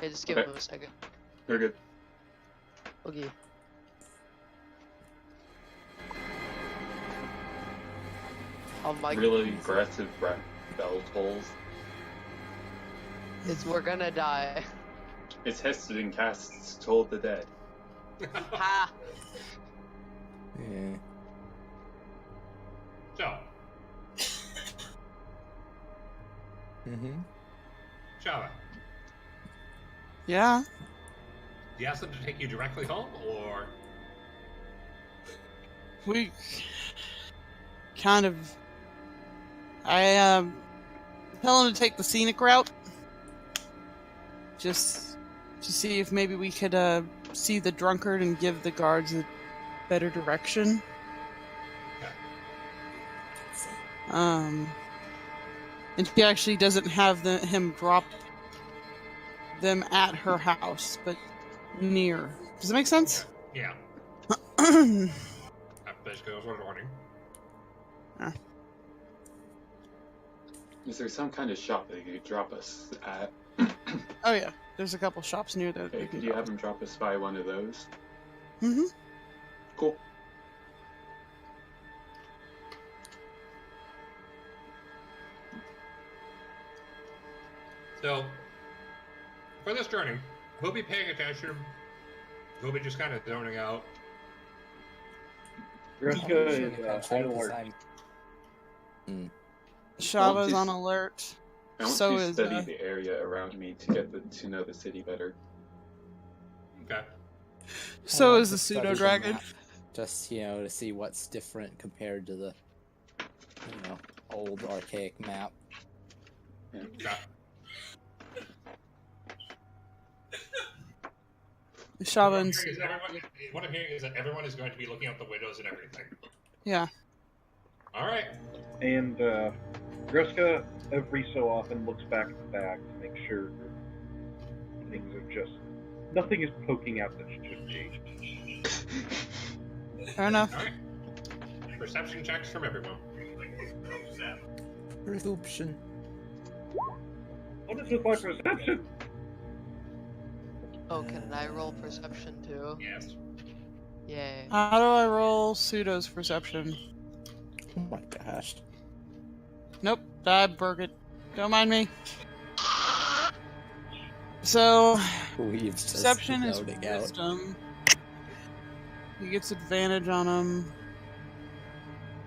Okay, just give him a second. You're good. Okay. Oh my Really aggressive bell tolls. We're gonna die. It's Heston casts Toll the Dead. Ha! Yeah. So, Shava, Yeah. do you ask them to take you directly home, or We kind of. I tell him to take the scenic route. Just to see if maybe we could see the drunkard and give the guards a better direction. And she actually doesn't have him drop them at her house, but near. Does that make sense? yeah? Basically, that's what I'm wondering. Is there some kind of shop that you could drop us at? Oh yeah, there's a couple shops near there. Okay, could you have him drop us by one of those? Mm-hmm. Cool. So, for this journey, we'll be paying attention. We'll be just kind of zoning out. Greska is on alert. Shava's on alert. I want So to is study the area around me to get to know the city better. Okay. So I want is to the study pseudo dragon. map, just to see what's different compared to the old archaic map. Yeah. Okay. Shava and What I'm hearing is that everyone is going to be looking out the windows and everything. yeah. All right. And Greska every so often looks back at the bag to make sure things are just nothing is poking out that should be. Fair enough. All right. Perception checks from everyone. Perception. What is with my perception? Oh, can I roll perception too? Yes. Yay. How do I roll pseudo's perception? Oh my gosh. Nope, I broke it. Don't mind me. So, We've just perception is loading out. wisdom. He gets advantage on him.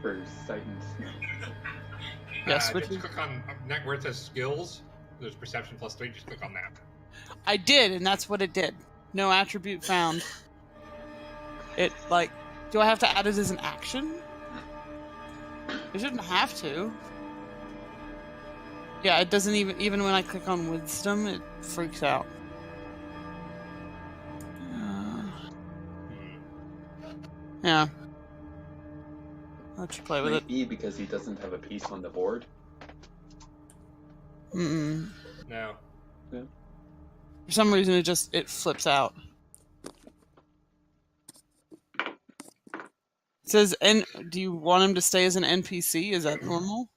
For sight and smell. Yes, which just is... click on where it says skills. There's perception +3. Just click on that. I did, and that's what it did. No attribute found. It, do I have to add it as an action? I shouldn't have to. Yeah, it doesn't even when I click on wisdom, it freaks out. Yeah. I'll let you play with it. Might be because he doesn't have a piece on the board. Mm-mm. No. For some reason, it flips out. It says, do you want him to stay as an NPC? Is that normal?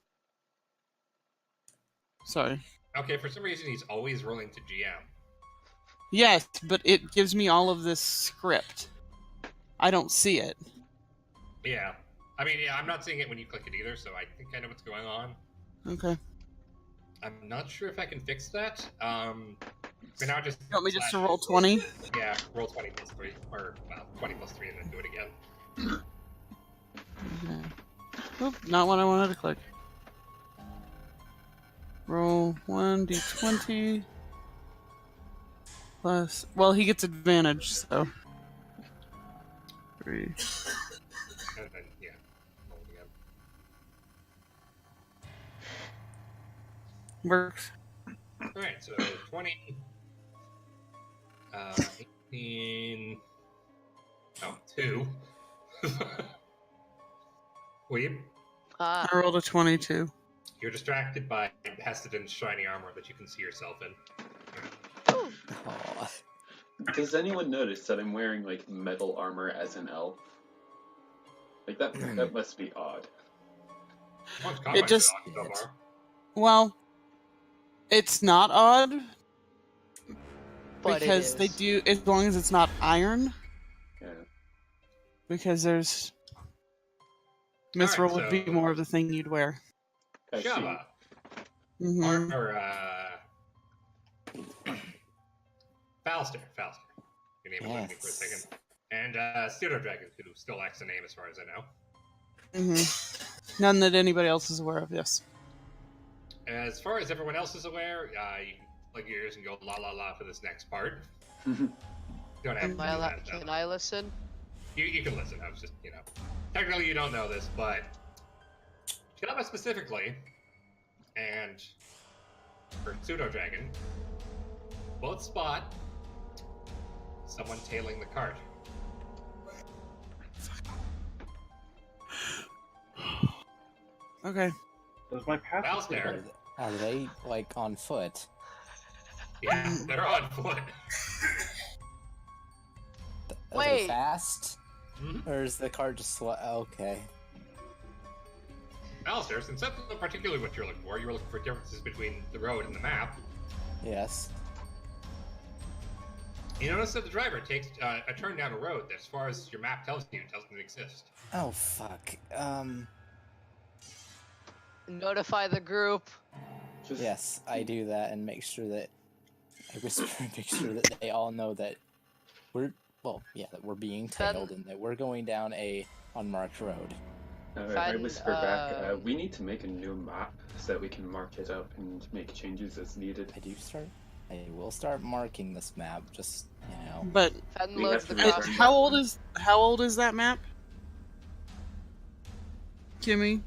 Sorry. Okay, for some reason he's always rolling to GM. Yes, but it gives me all of this script. I don't see it. Yeah. I mean, yeah, I'm not seeing it when you click it either, so I think I know what's going on. Okay. I'm not sure if I can fix that. For now, just... You want me just to roll 20? Yeah, roll 20 +3. Or, well, 20 +3 and then do it again. Okay. Oop, not what I wanted to click. Roll 1d20 plus. Well, he gets advantage, so 3. And then, yeah, roll it again. Works. Alright, so 20... 18... Oh, 2. Weeb, I rolled a 22. you're distracted by Hestedon's shiny armor that you can see yourself in. Aw. Does anyone notice that I'm wearing metal armor as an elf? That must be odd. It just- Well, it's not odd. But it because they is. do, as long as it's not iron, Yeah. because there's mithril Alright, would be so- more of the thing you'd wear. I see. Shava. Hmm Falster. Your name is with me for a Yes. second. And Pseudo Dragon, who still lacks a name as far as I know. None that anybody else is aware of. Yes. As far as everyone else is aware, you can plug your ears and go la la la for this next part. Don't have to Am do I that. though. can I listen? You can listen. I was just, technically you don't know this, but Shava specifically and for Pseudo Dragon both spot someone tailing the cart. Okay. Does my passive Val's there. protect- Are they like on foot? Yeah, they're on foot. Are they Wait. fast? Mhm. Or is the cart just slow? Okay. Alistair, since that's not particularly what you're looking for, you were looking for differences between the road and the map. Yes. You notice that the driver takes a turn down a road that, as far as your map tells you, doesn't exist. Oh fuck. Notify the group. Just Yes, I do that and make sure that I whisper and make sure that they all know that that we're being tailed and that we're going down a unmarked road. I Fun, whisper back. We need to make a new map so that we can mark it up and make changes as needed. I will start marking this map, just But Fen We loads have the to crossbow. how old is that map? Kimmy?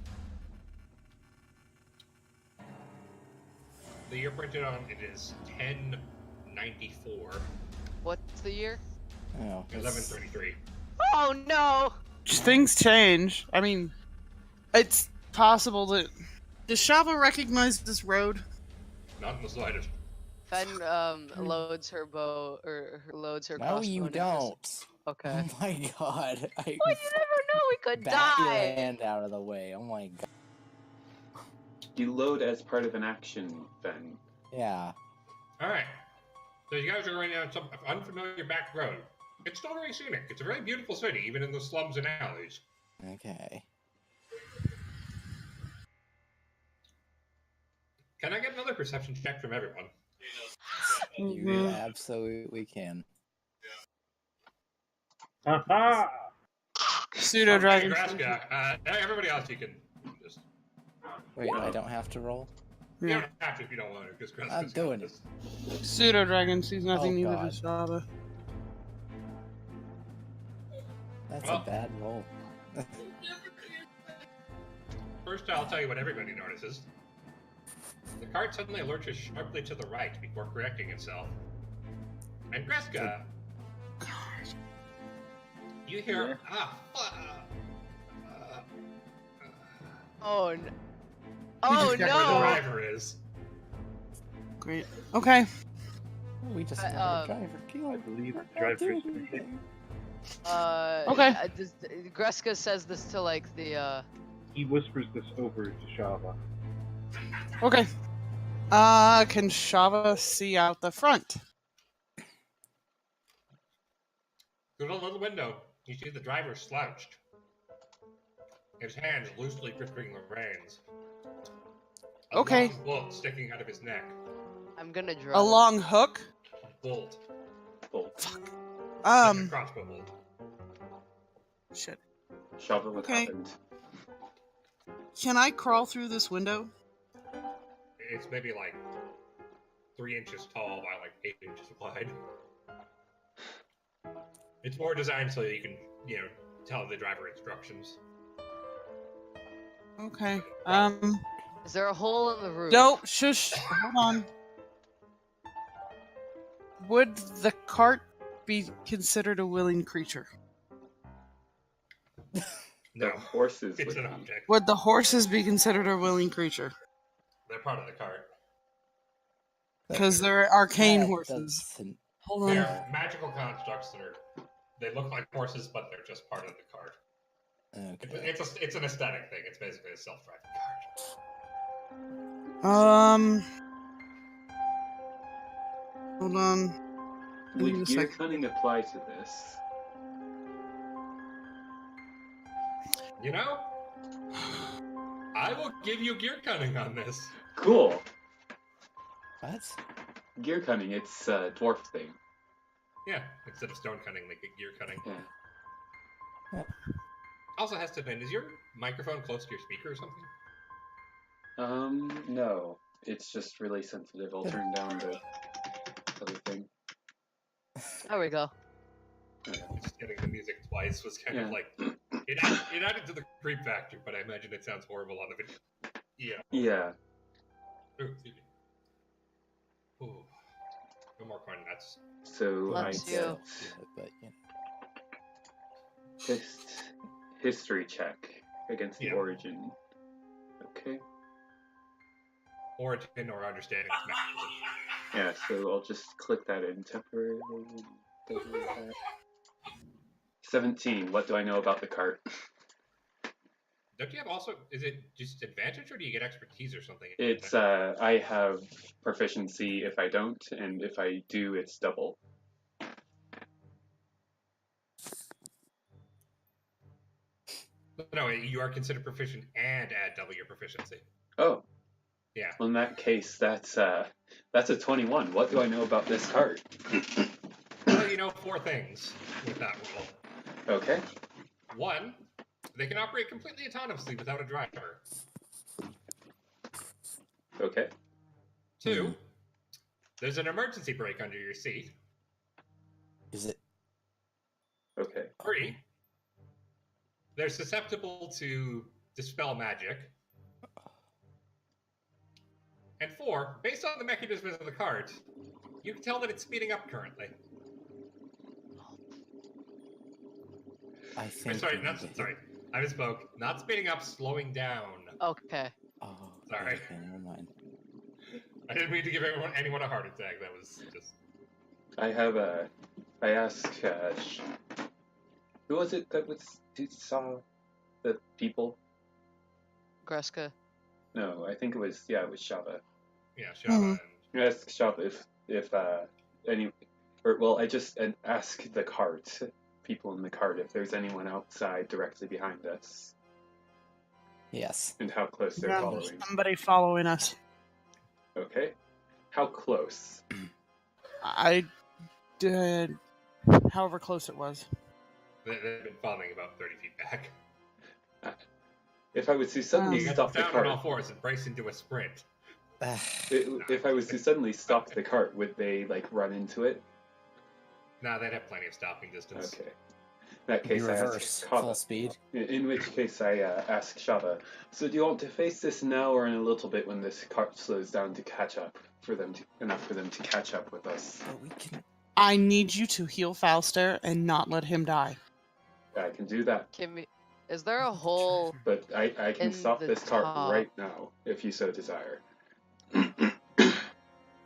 The year printed on it is 1094, What's the year? Oh, it's- 1133. Oh no! Things change. I mean, it's possible that does Shava recognize this road? Not in the slightest. Fen loads her bow or loads her No, crossbow. you into don't. Okay. Oh my god. Well, you never know. We could Bat your die. hand out of the way. Oh my god. You load as part of an action, then. Yeah. Alright. So you guys are going down some unfamiliar back road. It's still very scenic. It's a very beautiful city, even in the slums and alleys. Okay. Can I get another perception check from everyone? You absolutely can. Haha! Pseudo Okay, dragon. Graska, everybody else you can just... Wait, I don't have to roll? You Yeah. don't have to if you don't want to, because Graska's I'm doing it. Pseudo dragon sees nothing, Oh, neither God. does Shava. That's Well. a bad roll. First, I'll tell you what everybody notices. The cart suddenly lurches sharply to the right before correcting itself. And Graska, you hear, Oh no! Oh just got where the no! driver is. Great. Okay. We just Uh, let our driver kill I him. believe the We're not driver is doing gonna hit. anything. Okay. Greska says this to like the He whispers this over to Shava. Okay. Can Shava see out the front? Through the little window, you see the driver slouched. His hands loosely gripping the reins. A Okay. long bolt sticking out of his neck. I'm gonna draw. A long hook? A bolt. Bolt. Like a crossbow bolt. Shit. Shava, what Okay. happened? Can I crawl through this window? It's maybe like 3 inches tall by like 8 inches wide. It's more designed so you can, tell the driver instructions. Okay. Is there a hole in the roof? No, shush. Hold on. Would the cart be considered a willing creature? No, The horses it's would an be. object. Would the horses be considered a willing creature? They're part of the cart. Because they're arcane That horses. doesn't- Hold on. They're magical constructs that they look like horses, but they're just part of the cart. Okay. It's an aesthetic thing. It's basically a self-driving cart. Hold on. Would Just gear like- cunning apply to this? You know, I will give you gear cunning on this. Cool. What? Gear cunning, it's a dwarf thing. Yeah, instead of stone cunning, make it gear cunning. Yeah. Also, has to been, is your microphone close to your speaker or something? No. It's just really sensitive. I'll turn down the other thing. There we go. Okay. Just getting the music twice was kind of Yeah. like it added to the creep factor, but I imagine it sounds horrible on the video. Yeah. Yeah. Ooh, excuse me. Ooh. No more corn nuts. So I Bless get you. But you know. history check against the Yeah. origin. Okay. Origin or understanding its mechanism. Yeah, so I'll just click that in temporarily. 17. What do I know about the cart? Don't you have also? Is it just advantage, or do you get expertise or something? It's I have proficiency if I don't, and if I do, it's double. No, you are considered proficient and add double your proficiency. Oh. Yeah. Well, in that case, that's a 21. What do I know about this cart? Well, you know 4 things with that rule. Okay. 1, they can operate completely autonomously without a driver. Okay. 2, there's an emergency brake under your seat. Is it? Okay. 3, they're susceptible to dispel magic. And 4, based on the mechanism of the cart, you can tell that it's speeding up currently. I think. Sorry, we not need to- sorry. I misspoke. Not speeding up, slowing down. Okay. Oh, Sorry. Okay, never mind. I didn't mean to give anyone a heart attack. That was just. I ask, who was it that saw the people? Greska. No, I think it was Shava. Yeah, Shava. I ask Shava if I just ask the cart, people in the cart, if there's anyone outside directly behind us, Yes. and how close they're Yeah, following. there's somebody following us. Okay. How close? I did, however close it was. They've been following about 30 feet back. If I was to suddenly You got stop the down on all cart, fours and brace into a sprint. if I was to suddenly stop the cart, would they run into it? Nah, they'd have plenty of stopping distance. Okay. In that Be case, I reverse, ask full Kava. speed. In which case, I ask Shava. So, do you want to face this now, or in a little bit when this cart slows down to catch up enough for them to catch up with us? But we can. I need you to heal Falster and not let him die. I can do that, Is there a hole? but I can In stop the this cart top. right now if you so desire.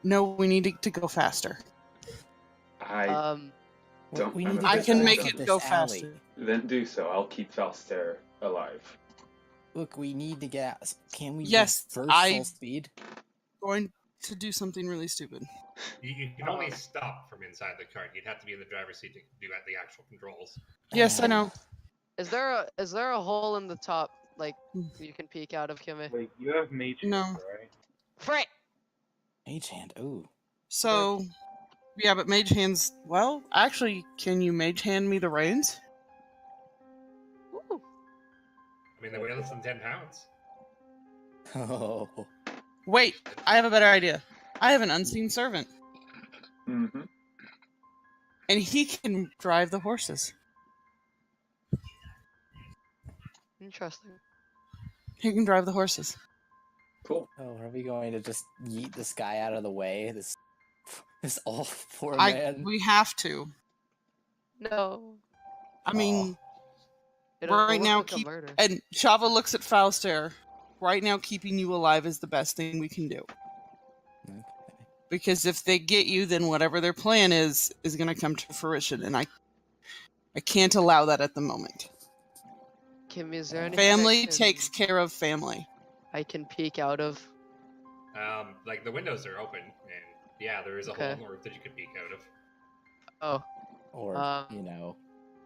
No, we need to go faster. I don't. We I'm need to a I get can back make up it this go alley. faster. Then do so. I'll keep Falster alive. Look, we need to get out. Can we Yes, reverse I- full speed? Going to do something really stupid. You can only stop from inside the cart. You'd have to be in the driver's seat to do the actual controls. Yes, I know. Is there a hole in the top Hmm. you can peek out of, Kimmy? Wait, you have mage hand, No. right? Frick! Mage hand. Ooh. So, yeah, but mage hands. Well, actually, can you mage hand me the reins? Ooh. I mean, they weigh less than 10 pounds. Oh. Wait, I have a better idea. I have an unseen servant, Mm-hmm. and he can drive the horses. Interesting. He can drive the horses. Cool. Oh, are we going to just yeet this guy out of the way? This all poor I man. we have to. No. I mean, It'll right look now, like a murder. and Shava looks at Falster. Right now, keeping you alive is the best thing we can do. Okay. Because if they get you, then whatever their plan is going to come to fruition, and I can't allow that at the moment. Kimmy, is there anything Family takes care of family. I can peek out of? Like, the windows are open, and yeah, there is a hole Okay. in the roof that you could peek out of. Oh, or Um,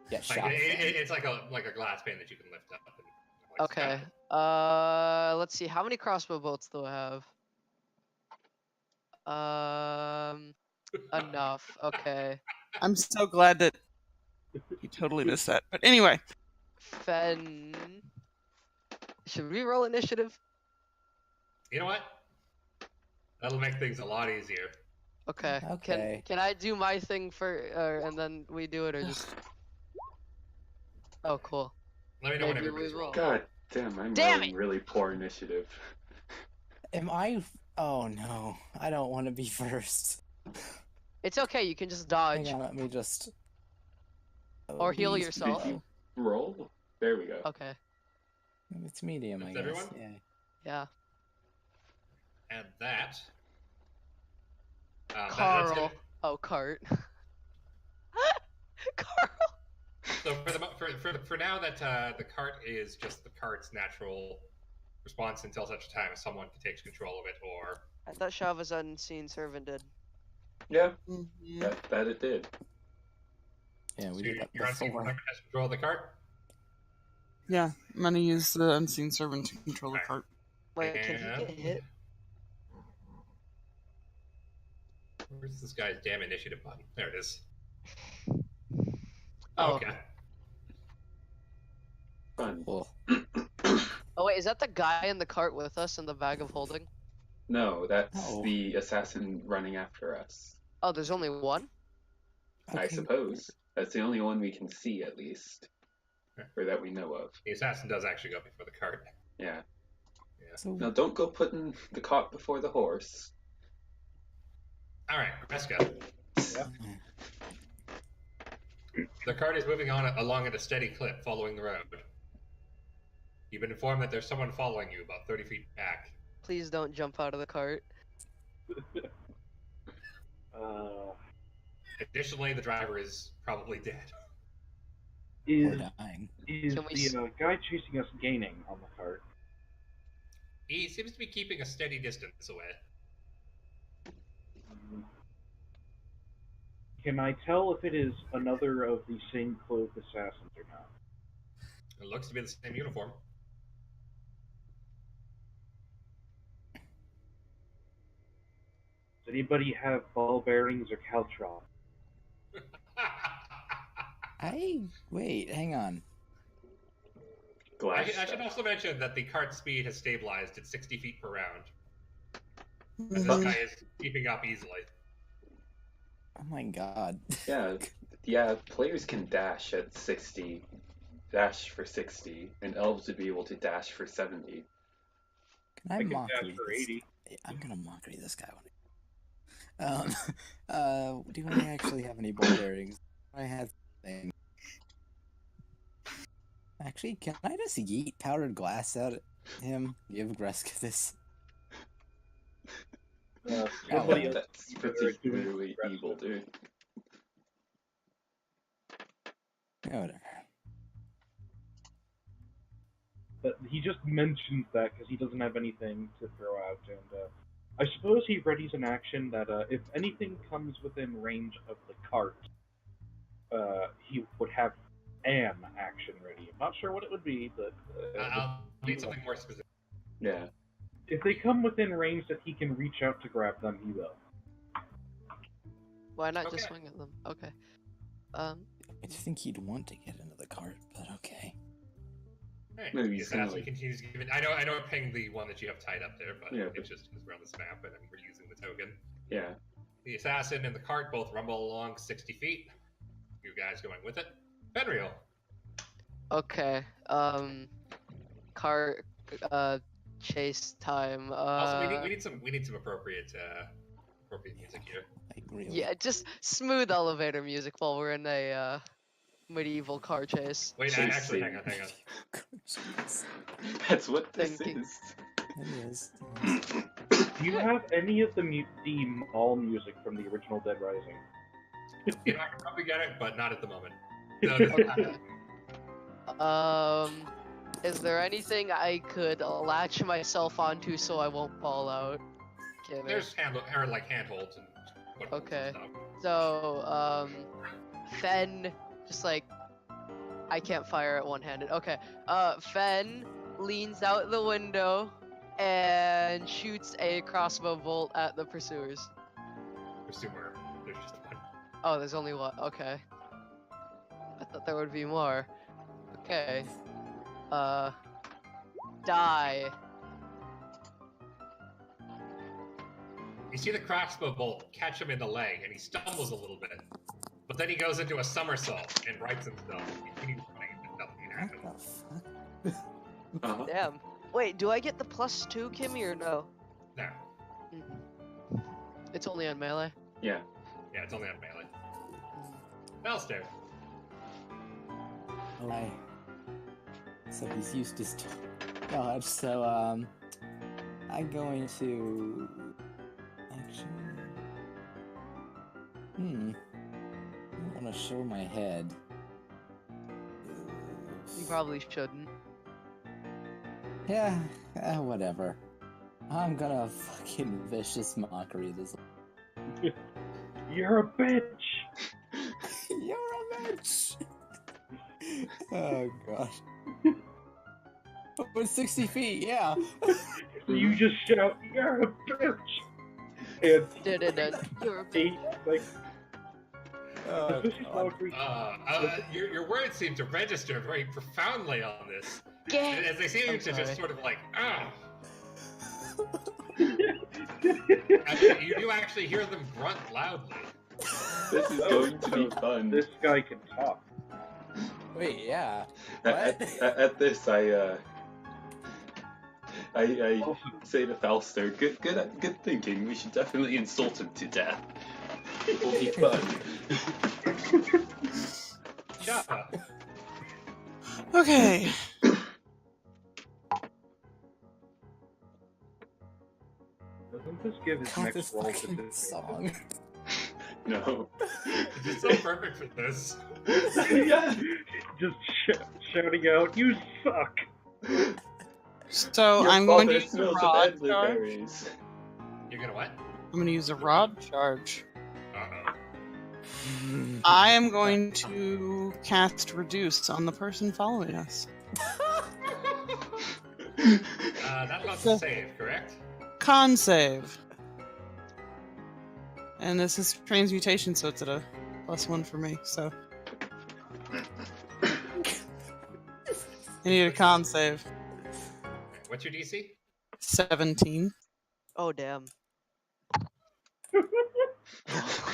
get Like shot. it's like a glass pane that you can lift up. And, like, okay. Let's see. How many crossbow bolts do I have? Enough. Okay. I'm so glad that you totally missed that. But anyway, Fen. Should we roll initiative? You know what? That'll make things a lot easier. Okay. Okay. Can I do my thing and then we do it, or just? Oh, cool. Let me know when Maybe we everybody's will. rolling. God damn, I'm Damn rolling really poor initiative. Am I? Oh no, I don't want to be first. It's okay. You can just dodge Hang on, let me just. or heal please, yourself. Did you roll? There we go. Okay. It's medium, I It's guess. everyone? Yeah. Yeah. And that. That's Carl. gonna- Oh, cart. Carl. So for now, that the cart is just the cart's natural response until such a time as someone takes control of it, or I thought Shava's unseen servant did. Yeah, mhm. that it did. Yeah, we so did your that unseen before. servant has control of the cart. Yeah, I'm gonna use the unseen servant to control the Right. cart. Wait, can he And- get hit? Where's this guy's damn initiative button? There it is. Oh. Okay. Fun. Cool. Oh wait, is that the guy in the cart with us in the bag of holding? No, that's No. the assassin running after us. Oh, there's only one? I Okay. suppose. That's the only one we can see, at least. Or that we know of. The assassin does actually go before the cart. Yeah. So Now, don't go putting the cart before the horse. All right, Kreska. The cart is moving on along at a steady clip, following the road. You've been informed that there's someone following you about 30 feet back. Please don't jump out of the cart. Additionally, the driver is probably dead. we're Is dying. Can we s- the guy chasing us gaining on the cart? He seems to be keeping a steady distance away. Can I tell if it is another of the same clothed assassins or not? It looks to be the same uniform. Does anybody have ball bearings or caltrop? Wait, hang on. Glass. I should also mention that the cart speed has stabilized at 60 feet per round. And Mhm. this guy is keeping up easily. Oh my god. Yeah, players can dash at 60. Dash for 60. And elves would be able to dash for 70. Can I I can mockery dash for this? 80. I'm gonna mockery this guy. Do I actually have any ball bearings? I had thing. Actually, can I just yeet powdered glass at him? Give Greska this. Somebody Oh, else That's better at particularly doing evil, dude. Yeah, whatever. But he just mentions that because he doesn't have anything to throw out, and I suppose he readies an action that if anything comes within range of the cart, he would have an action ready. I'm not sure what it would be, but I'll need something more specific. Yeah. if they come within range that he can reach out to grab them, he will. Why not just Okay. swing at them? Okay. I think he'd want to get into the cart, but okay. Right. Maybe The he's assassin gonna- continues giving. I know I'm paying the one that you have tied up there, but Yeah, it's just because we're on this map and we're using the token. Yeah. The assassin and the cart both rumble along 60 feet. You guys going with it? Fenrir. Okay. Cart. Chase time. Also, we need some appropriate music here. Like, really. Yeah, just smooth elevator music while we're in a medieval car chase. Wait, Chase actually, scene. hang on. That's what this Thinking. is. It is. Do you have any of the mall music from the original Dead Rising? You know, I can probably get it, but not at the moment. No, no. Okay. Is there anything I could latch myself onto so I won't fall out? Give it. There's handholds and footholds Okay. and stuff. So, Fen, just like, I can't fire it one-handed. Okay. Fen leans out the window and shoots a crossbow bolt at the pursuers. Pursuer. There's just one. Oh, there's only one. Okay. I thought there would be more. Okay. Die. You see the crossbow bolt catch him in the leg, and he stumbles a little bit. But then he goes into a somersault and rights himself. He continues running, and nothing What happens. the fuck? Damn. Wait, do I get the +2, Kimmy, or no? No. It's only on melee. Yeah. Yeah, it's only on melee. Alistair. Alright. So he's used his dodge, so I'm going to actually I want to show my head. You probably shouldn't. Yeah, whatever. I'm gonna fucking vicious mockery this. You're a bitch! You're a bitch! Oh gosh. But 60 feet, yeah. You just shout, you're a bitch! And You're a he, like, Oh, vicious God. mockery. Your words seem to register very profoundly on this. Get. As they seem I'm to just sorry. sort of like, and you do actually hear them grunt loudly. This is going to be fun. This guy can talk. Wait, yeah. At this, I say to Falster, good thinking. We should definitely insult him to death. It will be fun. Java. Okay. Doesn't this give his God, next this roll to fucking this? song. No. It's so perfect for this. Yeah. Just shouting out, you suck! So Your I'm going to father use a smells of rod Edley charge. berries. You're gonna what? I'm going to use a rod charge. Uh-oh. I am going to cast Reduce on the person following us. That's not the save, correct? Con save. And this is transmutation, so it's at a +1 for me, so. I need a con save. What's your DC? 17. Oh damn.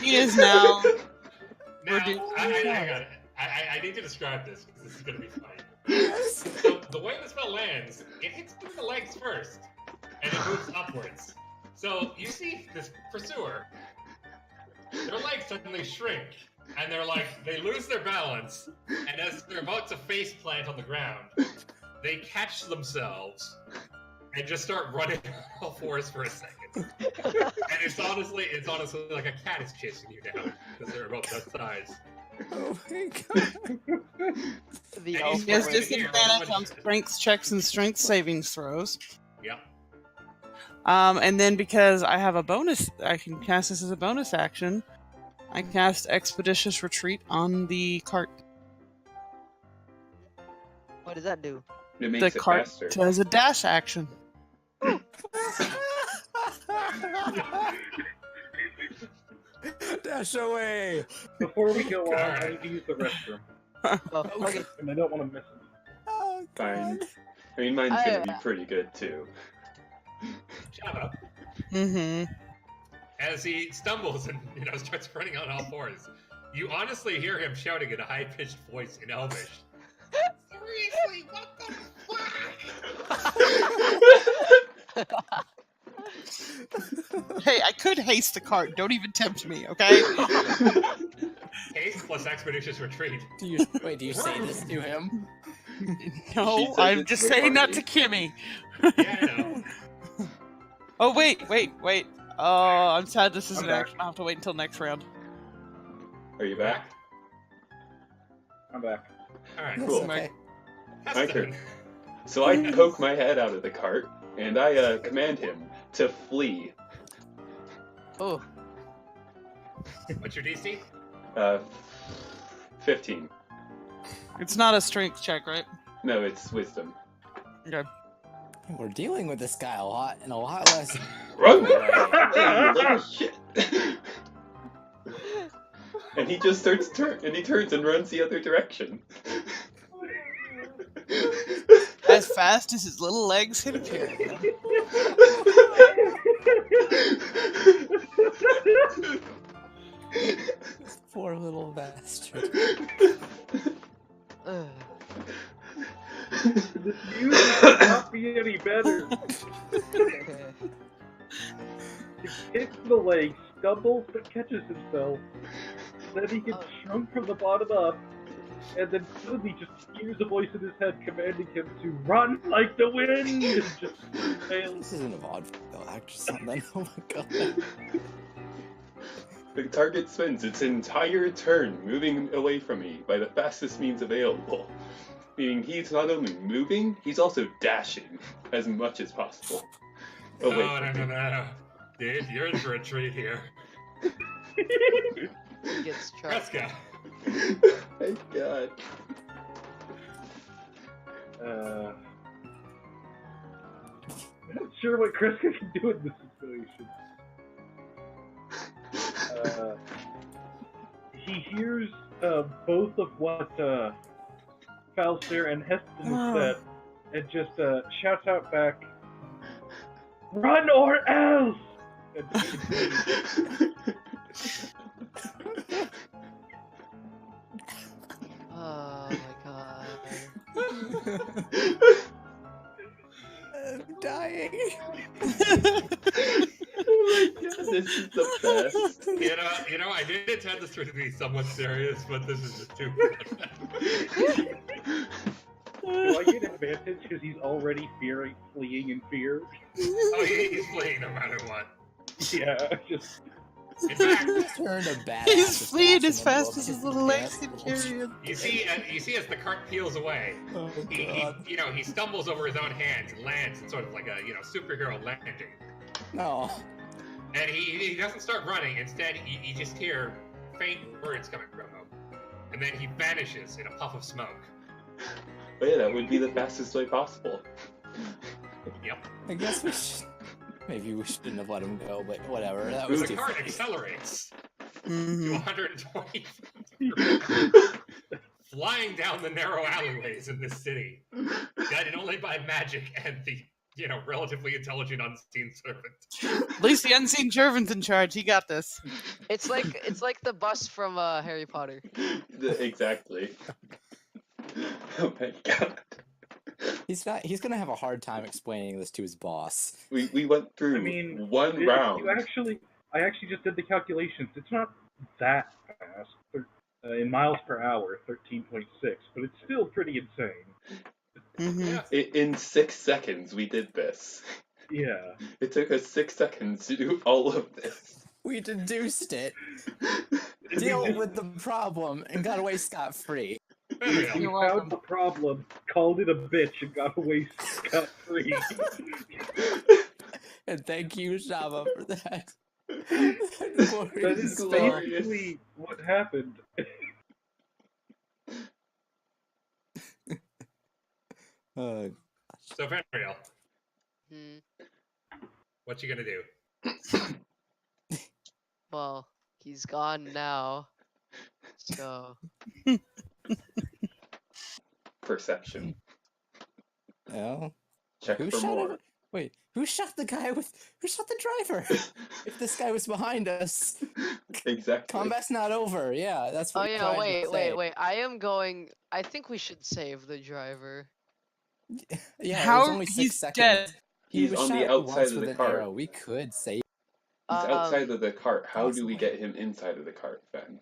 He is now. Now, Reduce. I need to describe this because this is gonna be funny. So the way the spell lands, it hits him in the legs first, and it moves upwards. So you see this pursuer, their legs suddenly shrink, and they lose their balance, and as they're about to face plant on the ground, they catch themselves and just start running all fours for a second. And it's honestly like a cat is chasing you down because they're about that size. Oh my God. The And elf He has Right range. here. disadvantage on strength checks and strength savings throws. Yep. And then because I have a bonus, I can cast this as a bonus action. I cast Expeditious Retreat on the cart. What does that do? It The makes it cart faster. has a dash action. Dash away! Before we go on, I Alright. need to use the restroom. Oh, okay. And I don't want to miss it. Oh, Fine. God. I mean, mine's gonna be pretty good too. Shut up. Mm-hmm. As he stumbles and starts running on all fours, you honestly hear him shouting in a high-pitched voice in Elvish. Seriously, what the fuck? Hey, I could haste the cart. Don't even tempt me, okay? Haste plus expeditious retreat. Do you say this to him? No, She said I'm it's just the saying that party. to Kimmy. Yeah, I know. Oh, wait. Oh, I'm sad this isn't I'm back. action. I'll have to wait until next round. Are you back? I'm back. All right. Cool. Okay. My turn. So I poke my head out of the cart, and I command him to flee. Oh, What's your DC? 15. It's not a strength check, right? No, it's wisdom. Okay. We're dealing with this guy a lot less. Run! Right. You little shit! And he just starts and he turns and runs the other direction. As fast as his little legs can appear. This poor little bastard. Ugh. This music could not be any better. He kicks the leg, stumbles but catches himself. Then he gets shrunk from the bottom up, and then suddenly just hears a voice in his head commanding him to run like the wind, and just fails. This isn't a vaudeville act or something. Oh my god. The target spends its entire turn moving away from me by the fastest means available. Meaning he's not only moving, he's also dashing as much as possible. Oh, Away no, from no, me. no. Dude, you're in for a treat here. He gets trapped. Kreska. Thank God. I'm not sure what Kreska can do in this situation. He hears both of what Falster and Heston said, and just shouts out back, "Run or else!" And just continues. Oh my god. I'm dying. Oh my God, this is the best. You know, I did intend this to be somewhat serious, but this is just too much. Do I get advantage because he's already fleeing in fear? Oh, he's fleeing no matter what. Yeah, just In fact, Turned a badass. He's fleeing as assassin fast as into his a little legs cat. can carry him. you see as the cart peels away, Oh he god. he stumbles over his own hands and lands in sort of like a superhero landing. No. And he doesn't start running. Instead, you just hear faint words coming from him, and then he vanishes in a puff of smoke. But yeah, that would be the fastest way possible. Yep. I guess we should. Maybe we shouldn't have let him go, but whatever. That So was the too cart funny. accelerates to Mhm. 120, flying down the narrow alleyways in this city, guided only by magic and the relatively intelligent unseen servant. At least the unseen servant's in charge. He got this. It's like the bus from Harry Potter. Exactly. Oh my God. He's gonna have a hard time explaining this to his boss. We went through I mean, one round. I actually just did the calculations. It's not that fast. In miles per hour, 13.6, but it's still pretty insane. Mhm. Yeah. In 6 seconds, we did this. Yeah. It took us 6 seconds to do all of this. We deduced it, We dealt just- with the problem, and got away scot-free. There we we go. You're found welcome. the problem, called it a bitch, and got away scot-free. And thank you, Shava, for that. That is glorious. basically what happened. Uh, So Fenriel, Hmm. what you gonna do? Well, he's gone now. So Perception. well, Check who for shot more. it? Wait, who shot the driver? If this guy was behind us, Exactly. combat's not over. Yeah, that's oh what. yeah, wait. I think we should save the driver. Yeah, How it was only 6 he's seconds. dead? He He's was on the shot outside once of with the an cart. arrow. We could save. He's outside Um, of the cart. How do we possibly. get him inside of the cart, then?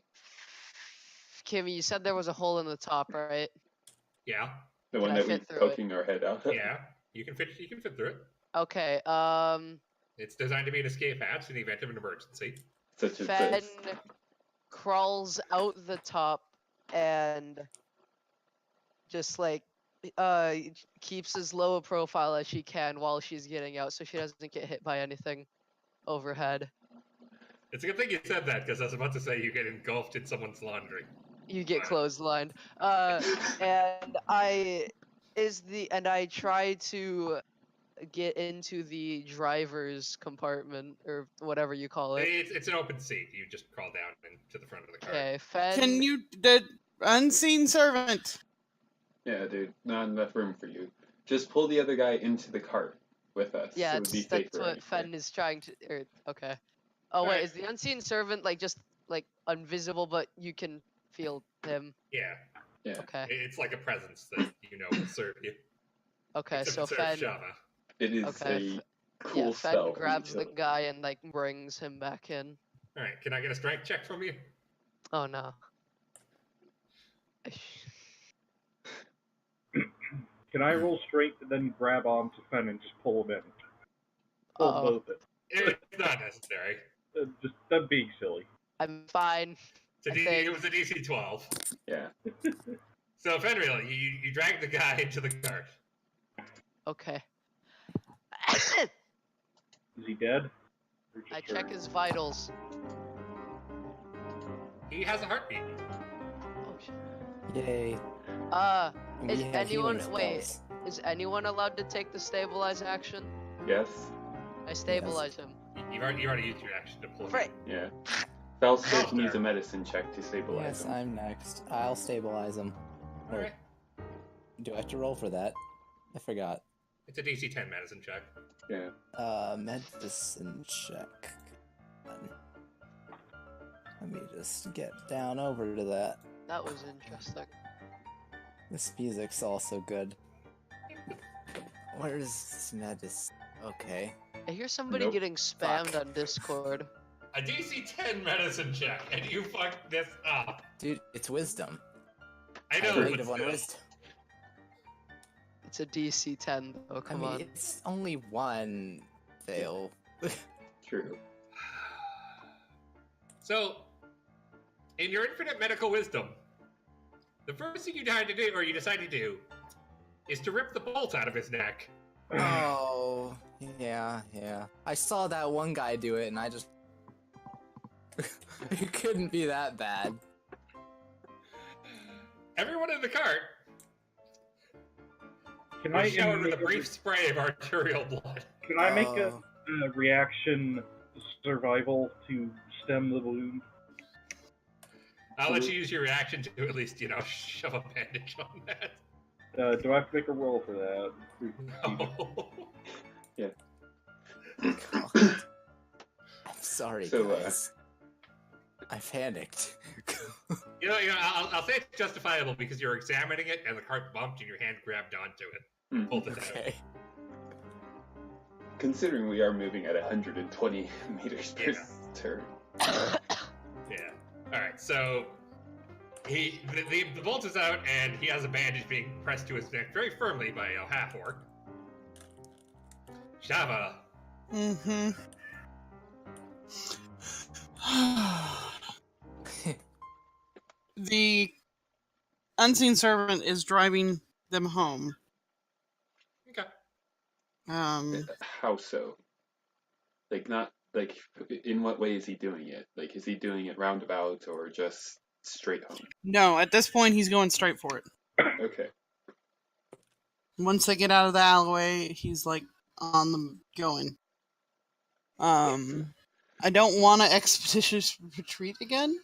Kimmy, you said there was a hole in the top, right? Yeah, The Can one I that we're fit through it? poking our head out. yeah. You can fit through it. Okay. It's designed to be an escape hatch in the event of an emergency. Such as Fen this. crawls out the top and just like keeps as low a profile as she can while she's getting out, so she doesn't get hit by anything overhead. It's a good thing you said that, because I was about to say you get engulfed in someone's laundry. You get Right. clotheslined. And I try to get into the driver's compartment or whatever you call it. It's an open seat. You just crawl down to the front of the car. Okay, Fen. Can you, the unseen servant? Yeah, dude, not enough room for you. Just pull the other guy into the cart with us. Yeah, it would be that's safer what right Fen is trying to. Okay. Oh wait, Alright. is the unseen servant like just like invisible, but you can feel him? Yeah, there. Yeah. Okay. it's like a presence that you know will serve you. Okay, Except so it serves Fen. Java. It is Okay, a cool Yeah, spell. Fen for grabs the utility. guy and like brings him back in. All right, can I get a strength check from you? Oh no. Can I roll strength and then grab onto Fen and just pull him in? Pull Uh-oh. both in. It's not necessary. Just that being silly. I'm fine. It's I a think- it was a DC 12. Yeah. So Fenrir, you drag the guy into the cart. Okay. Is he dead? Or just I check hurt? his vitals. He has a heartbeat. Oh shit. Yay. And Is we have anyone- healing wait. spells. Is anyone allowed to take the stabilize action? Yes. I stabilize him. You've already used your action to pull him. Frick. Yeah. Falstaff Oh, needs there. a medicine check to stabilize Yes, him. I'm next. I'll stabilize him. All Or right. do I have to roll for that? I forgot. It's a DC 10 medicine check. Yeah. Medicine check. Let me just get down over to that. That was interesting. This music's also good. Where's medicine? Okay. I hear somebody Nope. getting spammed Fuck. on Discord. A DC 10 medicine check, and you fucked this up. Dude, it's wisdom. I know, have but negative one still. wisdom. It's a DC 10 though, I come mean, on. it's only one fail. True. So, in your infinite medical wisdom, the first thing you decide to do is to rip the bolt out of his neck. Oh, yeah. I saw that one guy do it, and I just... It couldn't be that bad. Everyone in the cart Can was I showered with a make brief spray of arterial blood. Can I make Oh. a reaction survival to stem the wound? I'll let you use your reaction to at least, shove a bandage on that. Do I have to make a roll for that? No. God. I'm sorry, So, guys. I panicked. I'll say it's justifiable because you're examining it and the cart bumped and your hand grabbed onto it. Pulled it out. Okay. Considering we are moving at 120 meters per Yeah. turn. Yeah. Alright, so the bolt is out and he has a bandage being pressed to his neck very firmly by a half orc. Shava, Mm-hmm. The unseen servant is driving them home. okay. How so? Like, not, like, in what way is he doing it? Like, is he doing it roundabout or just straight home? No, at this point he's going straight for it. Okay. Once they get out of the alleyway, he's like on them going. I don't want to expeditious retreat again.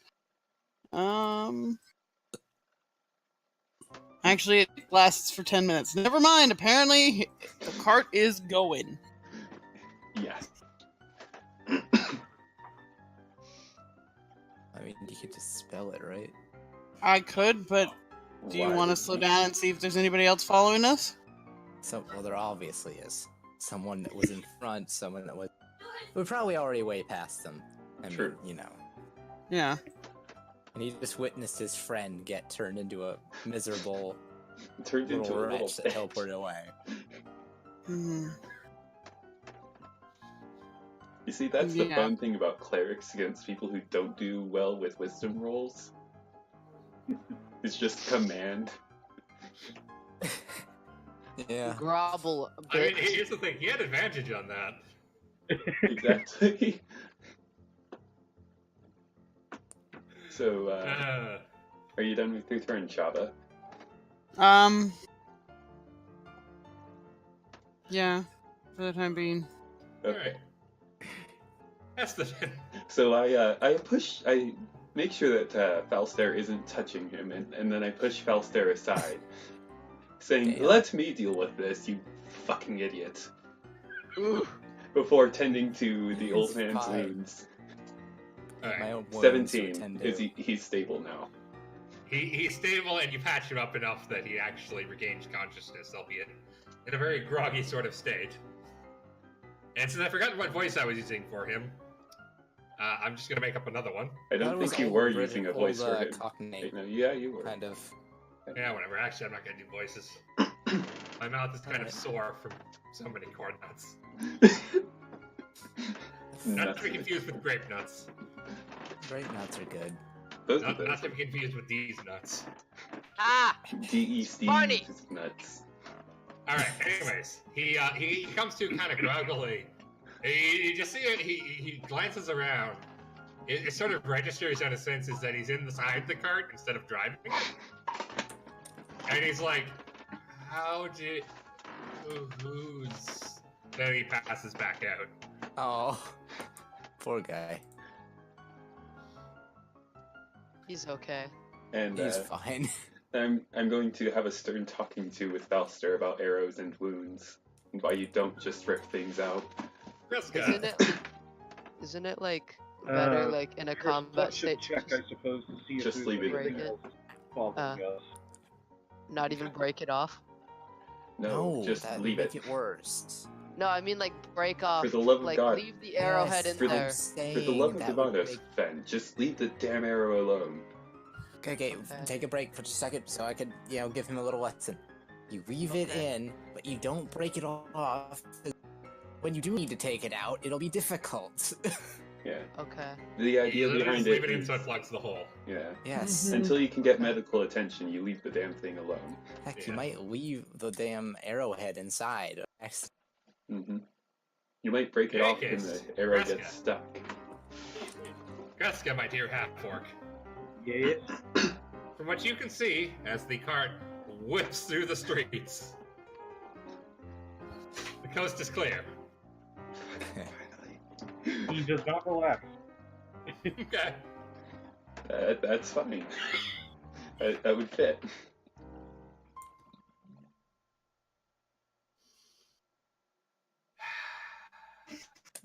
Actually, it lasts for 10 minutes. Never mind. Apparently, the cart is going. Yes. I mean, you could just spell it, right? I could, but do you Why want to would slow you? down and see if there's anybody else following us? Well, there obviously is. Someone that was in front, someone that was... We're probably already way past them. I True. mean, Yeah. And he just witnessed his friend get turned into a miserable Turned into little a little wretch that teleported away. Hmm. You see, that's the Yeah. fun thing about clerics against people who don't do well with wisdom rolls. It's just command. Yeah. Grovel a I mean, bit. here's the thing. He had advantage on that. Exactly. So, are you done with your turn, Chaba? Yeah, for the time being. Okay. Alright. That's the. So I make sure that Falstair isn't touching him, and then I push Falstair aside, saying, Damn. "Let me deal with this, you fucking idiot." Ooh. Before tending to the old It's man's fine. wounds. My Alright. own wounds 17. would tend Is to- he's stable now. He's stable, and you patch him up enough that he actually regains consciousness, albeit in a very groggy sort of state. And since I forgot what voice I was using for him, I'm just gonna make up another one. I That don't was think you old were Brit- using a old, voice for him. Cockney, Wait, no, yeah, you were. kind of. Yeah, whatever. Actually, I'm not gonna do voices. My mouth is kind of Alright. sore from so many corn nuts. Nuts. Not to be confused with grape nuts. Grape nuts are good. Both Not, of not those. to be confused with these nuts. Ah! DEC Funny. is nuts. Alright, anyways. He comes to kind of groggily. You just see it, he glances around. It sort of registers on his senses that he's inside the cart instead of driving it. And he's like, how did... who's... Then he passes back out. Oh, poor guy. He's okay. And He's fine. I'm going to have a stern talking to with Falster about arrows and wounds, and why you don't just rip things out. Kreska. Isn't it like better like in a combat Perception state? check, I suppose, to see if Just there's leave it. anything Break it. else following us. Not even break it off. No, just that leave make it. it worse. No, I mean like break off. For the love of like God. leave the arrowhead Yes, in For the- there. For the love of that would Devanos, make- Fen, just leave the damn arrow alone. Okay, take a break for just a second so I could, give him a little lesson. You leave it Okay. in, but you don't break it off. When you do need to take it out, it'll be difficult. Yeah. Okay. The idea You literally behind just leave it it in is, so it plugs the hole. yeah. Yes. Until you can get medical attention, you leave the damn thing alone. Heck, Yeah. you might leave the damn arrowhead inside. Hmm. You might break it In any off and case, the arrow Kreska. gets stuck. Kreska, my dear half-orc. Yes. From what you can see, as the cart whips through the streets, the coast is clear. He does not relax. Okay. That's fine. That would fit.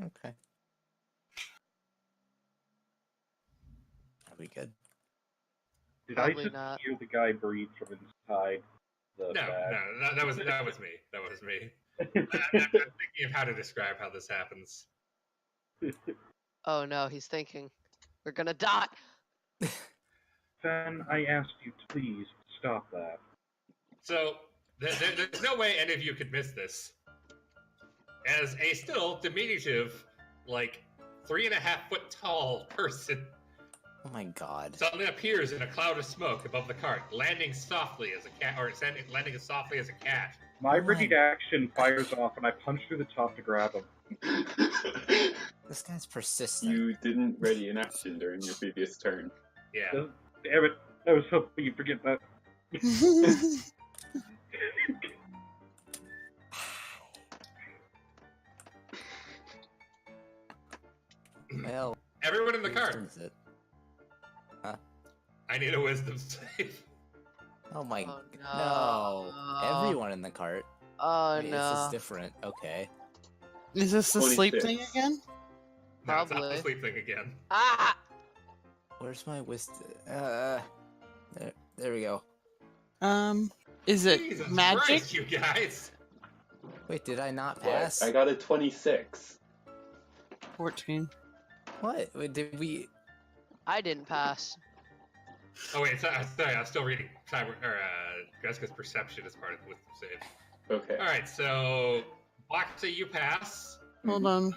Okay. That'll be good. Did Probably I just not. hear the guy breathe from inside the No, bag? that was me. That was me. I'm thinking of how to describe how this happens. Oh no, he's thinking. We're gonna die. Fen, I asked you to please stop that. So there's no way any of you could miss this. As a still diminutive, like 3.5 foot tall person Oh my god. suddenly appears in a cloud of smoke above the cart, landing softly as a cat, or landing as softly as a cat. My Oh ready my- action fires off, and I punch through the top to grab him. This guy's persistent. You didn't ready an action during your previous turn. Yeah. Damn it! I was hoping you'd forget that. Well, Everyone in the whose cart. turn is it? I need a wisdom save. Oh my Oh, no. no. Everyone in the cart. Oh Wait, This is no. different. Okay. Is this the sleep 26. thing again? No, it's not the Probably. sleep thing again. Ah! Where's my wisdom? There we go. Is it Jesus magic? Christ, you guys! Wait, did I not What? pass? I got a 26. 14. What? Wait, did we? I didn't pass. Oh wait, sorry, I was still reading Kreska's perception as part of the wisdom save. Okay. Alright, so Boxa, you pass. Hold on.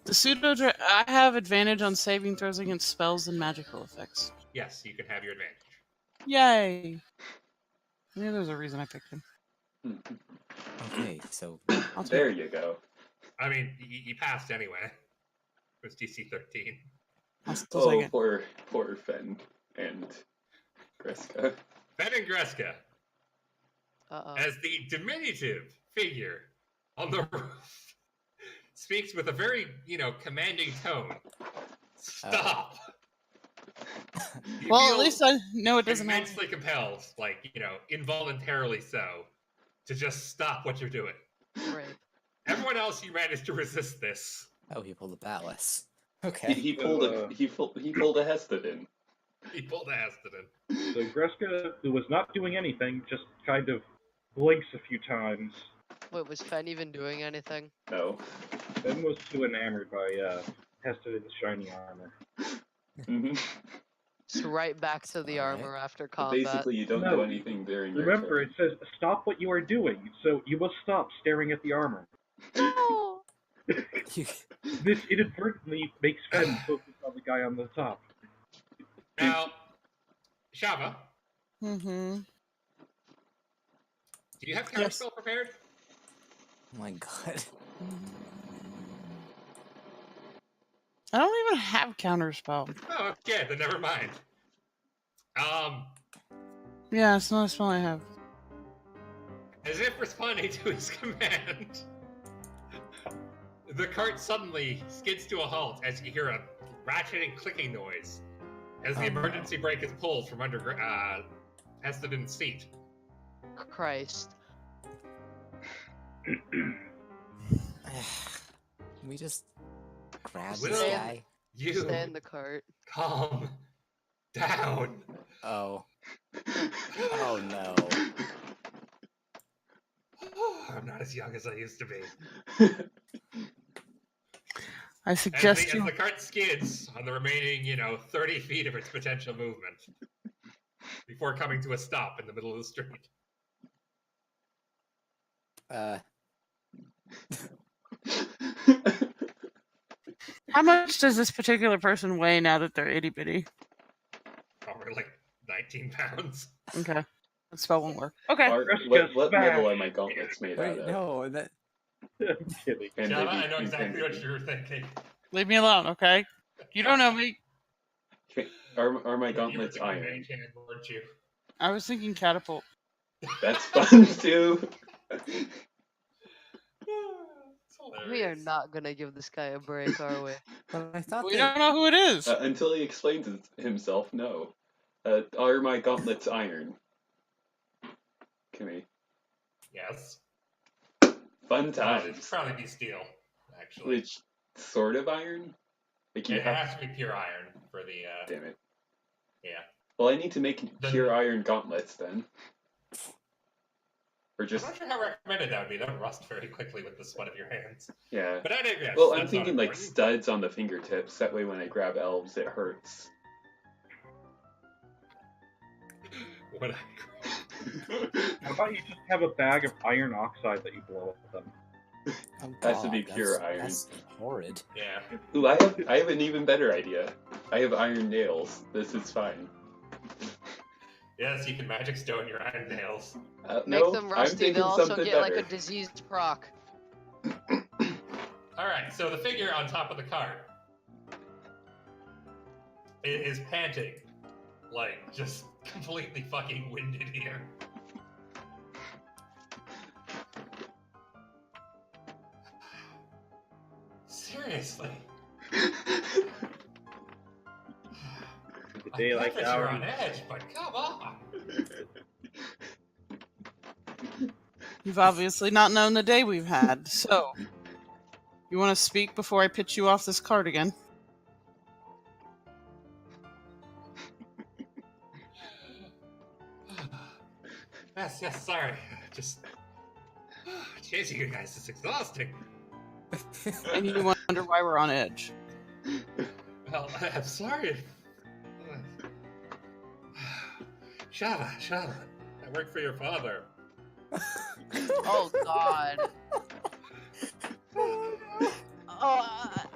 The I have advantage on saving throws against spells and magical effects. Yes, you can have your advantage. Yay! I knew there was a reason I picked him. Mhm. Okay, so I'll take There you go. I mean, you passed anyway. It was DC 13. I'll still take Oh, it. poor Fen and Kreska. Fen and Greska, Uh-oh. as the diminutive figure on the roof, speaks with a very, commanding tone. Stop! You Well, at feel least I know it doesn't have. immensely compelled, involuntarily so, to just stop what you're doing. Great. Everyone else, you managed to resist this. Oh, he pulled a Ballas. Okay. He pulled a Hestodin. He pulled a Hestodin. So Greska, who was not doing anything, just kind of blinks a few times. Wait, was Fen even doing anything? No. Then was too enamored by Hestodin's shiny armor. Mhm. So right back to the Alright. armor after But combat. basically, you don't No. do anything during your Remember, turn. it says stop what you are doing, so you must stop staring at the armor. No! This inadvertently makes Fen focus on the guy on the top. Now, Shava, Mm-hmm. do you have Yes. counterspell prepared? Oh my god. I don't even have counterspell. Oh, okay, then never mind. Yeah, it's not a spell I have. As if responding to his command, the cart suddenly skids to a halt as you hear a ratcheting clicking noise as the Oh, no. emergency brake is pulled from under Hestodin's seat. Christ. Can we just grab this Will guy? You Stay in the cart. calm down. Oh. Oh no. I'm not as young as I used to be. I As suggest the you. cart skids on the remaining, 30 feet of its potential movement before coming to a stop in the middle of the street. How much does this particular person weigh now that they're itty bitty? Probably like 19 pounds. Okay. That spell won't work. Okay. what metal are my gauntlets made out Wait, of? no, that I'm kidding. And Java, maybe I know exactly what intended. you were thinking. Leave me alone, okay? You don't know me. Are my You were gauntlets thinking iron? mage hand, weren't you? I was thinking catapult. That's fun too. It's We are hilarious. not gonna give this guy a break, are we? but I thought We that don't know who it is. Until he explains himself, no. Are my gauntlets iron? Kimmy. Yes. Fun It'd times. probably be steel, actually. Which sort of iron? Like you It have. has to be pure iron for the, Damn it. yeah. Well, I need to make Then- pure iron gauntlets then. Or I'm just not sure how recommended that would be. That would rust very quickly with the sweat of your hands. yeah. But I digress. Well, I'm That's not thinking like important. studs on the fingertips. That way, when I grab elves, it hurts. When I... How about you just have a bag of iron oxide that you blow at them? oh Has to god, be pure iron. That's horrid. Yeah. Ooh, I have an even better idea. I have iron nails. This is fine. Yes, you can magic stone your iron nails. Make no, them I'm rusty, thinking they'll also something get like better. a diseased proc. Alright, so the figure on top of the cart is panting. Like, just completely fucking winded here. Seriously. A day I like get that you're ours. on edge, but come on. You've obviously not known the day we've had, so. You want to speak before I pitch you off this cart again? Yes, sorry. Just chasing you guys is exhausting. And you wonder why we're on edge. Well, I'm sorry. Shava, I work for your father. Oh god.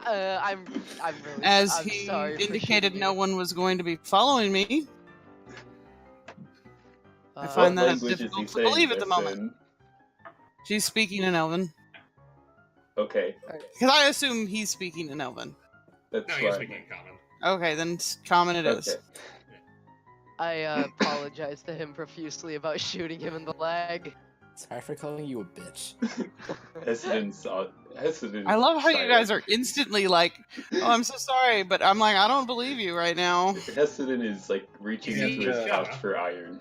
I'm really. As I'm he sorry for indicated shooting no you. one was going to be following me. I Uh, find What that language is he difficult to saying believe at the this moment. in? She's speaking in Elven. Okay, Because I assume he's speaking in Elven. that's No, you're fine. speaking in common. Okay, then common it is. Okay. I apologize to him profusely about shooting him in the leg. Sorry for calling you a bitch. Hessidin. I love how you silent. guys are instantly like, "Oh, I'm so sorry," but I'm like, I don't believe you right now. Hessidin is like reaching Yeah, into his yeah. pouch for iron.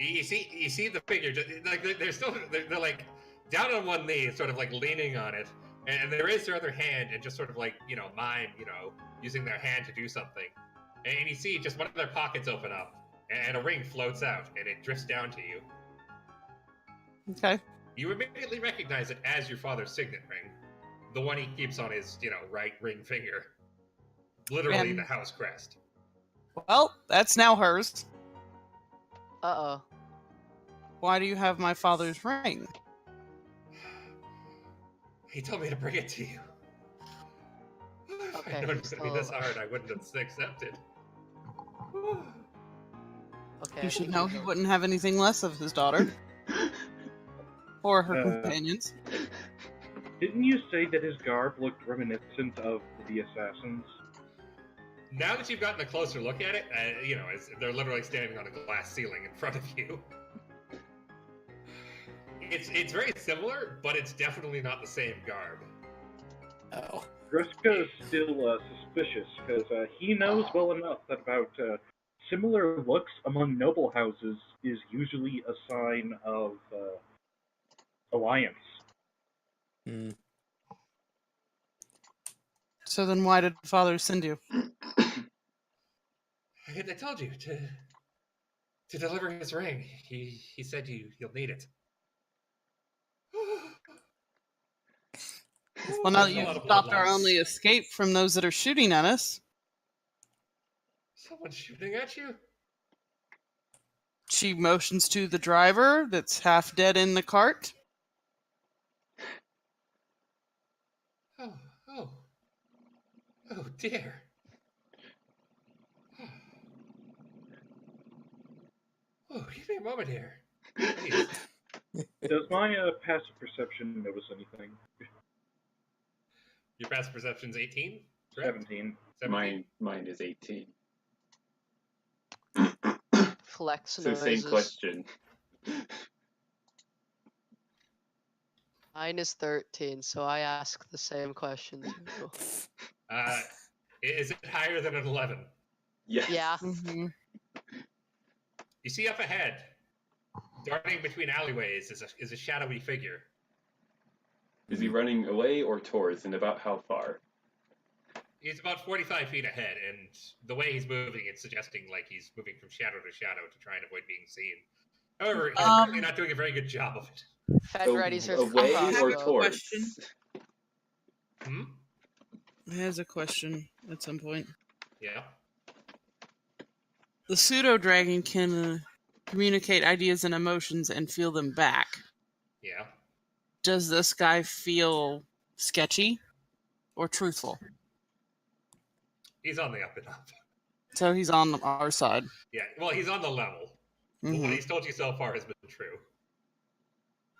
You see the figure, like they're still they're like down on one knee, sort of like leaning on it, and they raise their other hand and just sort of like mime, using their hand to do something, and you see just one of their pockets open up, and a ring floats out, and it drifts down to you. Okay. You immediately recognize it as your father's signet ring, the one he keeps on his right ring finger, literally And- the house crest. Well, that's now hers. Uh-oh. Why Why do you have my father's ring? He told me to bring it to you. If Okay, I known it he's was gonna be this still- hard, I wouldn't have accepted. Okay. You I should think know we he go- wouldn't have anything less of his daughter or her companions. Didn't you say that his garb looked reminiscent of the assassins? Now that you've gotten a closer look at it, they're literally standing on a glass ceiling in front of you. It's very similar, but it's definitely not the same garb. Oh. Greska is still suspicious because he knows well enough that about similar looks among noble houses is usually a sign of alliance. Hmm. So then why did father send you? I told you to deliver his ring. He said you'll need it. Well, now that There's a lot you've of stopped our bloodlines. only escape from those that are shooting at us, Someone's shooting at you? she motions to the driver that's half dead in the cart. Oh dear. Oh, give me a moment here. Please. Does my passive perception notice anything? Your passive perception's 18? Correct? 17. 17? Mine is 18. Flex So noises. same question. Mine is 13, so I ask the same question too. Is it higher than an 11? Yes. Yeah. Mm-hmm. You see up ahead, darting between alleyways, is a shadowy figure. Is he running away or towards, and about how far? He's about 45 feet ahead, and the way he's moving, it's suggesting like he's moving from shadow to shadow to try and avoid being seen. However, he's currently not doing a very good job of it. Fed readies her Away I have or a towards? question. Hmm? Has a question at some point. Yeah. The pseudo dragon can communicate ideas and emotions and feel them back. Yeah. Does this guy feel sketchy or truthful? He's on the up and up. So he's on our side. Yeah. Well, he's on the level. But what Mhm. he's told you so far has been true.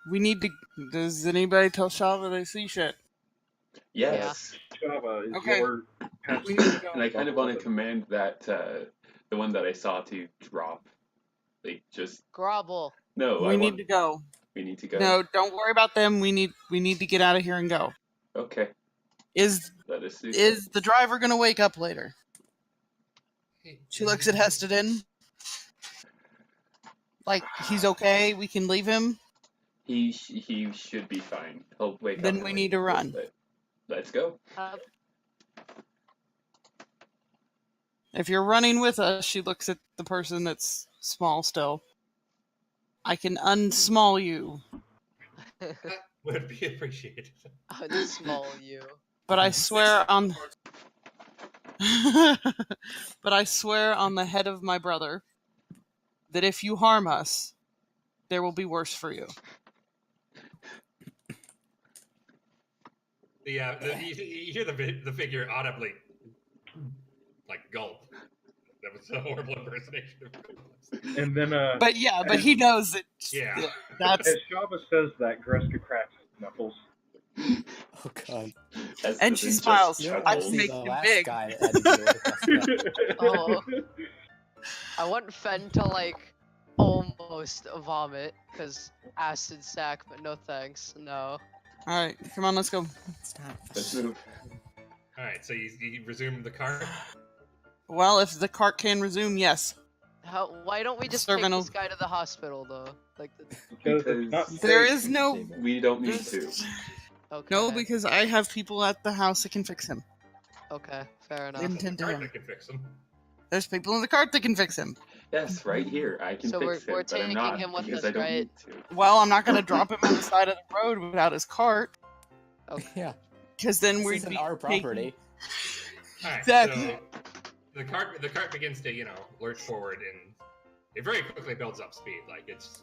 We need to. Does anybody tell Shava they see shit? Yes. Java is Okay. your passive We need to go. perception And I kind of want to level. command that the one that I saw to drop. Like just Grovel. no. We need to go. We need to go. No, don't worry about them. We need to get out of here and go. Okay. Is Let us do. the driver gonna wake up later? She looks at Hestedin. Like he's okay. We can leave him. He should be fine. He'll wake up. Then in we like need to a run. little bit. Let's go. If you're running with us, she looks at the person that's small still. I can unsmall you, Would be appreciated. Unsmall you. but I swear on. But I swear on the head of my brother that if you harm us, there will be worse for you. Yeah, you hear the figure audibly, like gulp. That was a horrible impersonation of And then, But he knows that. Yeah. That's as Java says that, Greska cracks his knuckles. Oh god. And she smiles. You're I only make the him last big. guy that had to deal with us. Oh. I want Fen to like almost vomit because acid sack, but no thanks. No. Alright, come on, let's go. It's not Let's fun. move. Alright, so you resume the cart. Well, if the cart can resume, yes. Why don't we just Servant take will- this guy to the hospital though? Like, Because it's not Because There safe. is no... we don't need to. okay. No, because I have people at the house that can fix him. Okay, fair enough. Intend to Cart him. that can fix him. There's people in the cart that can fix him. Yes, right here. I can So fix we're him, but I'm taking not him with because us, I don't right? need to. Well, I'm not going to drop him on the side of the road without his cart, Yeah, because then this we'd isn't be our taking- property. Alright, Exactly. so the cart begins to, lurch forward, and it very quickly builds up speed. Like, it's,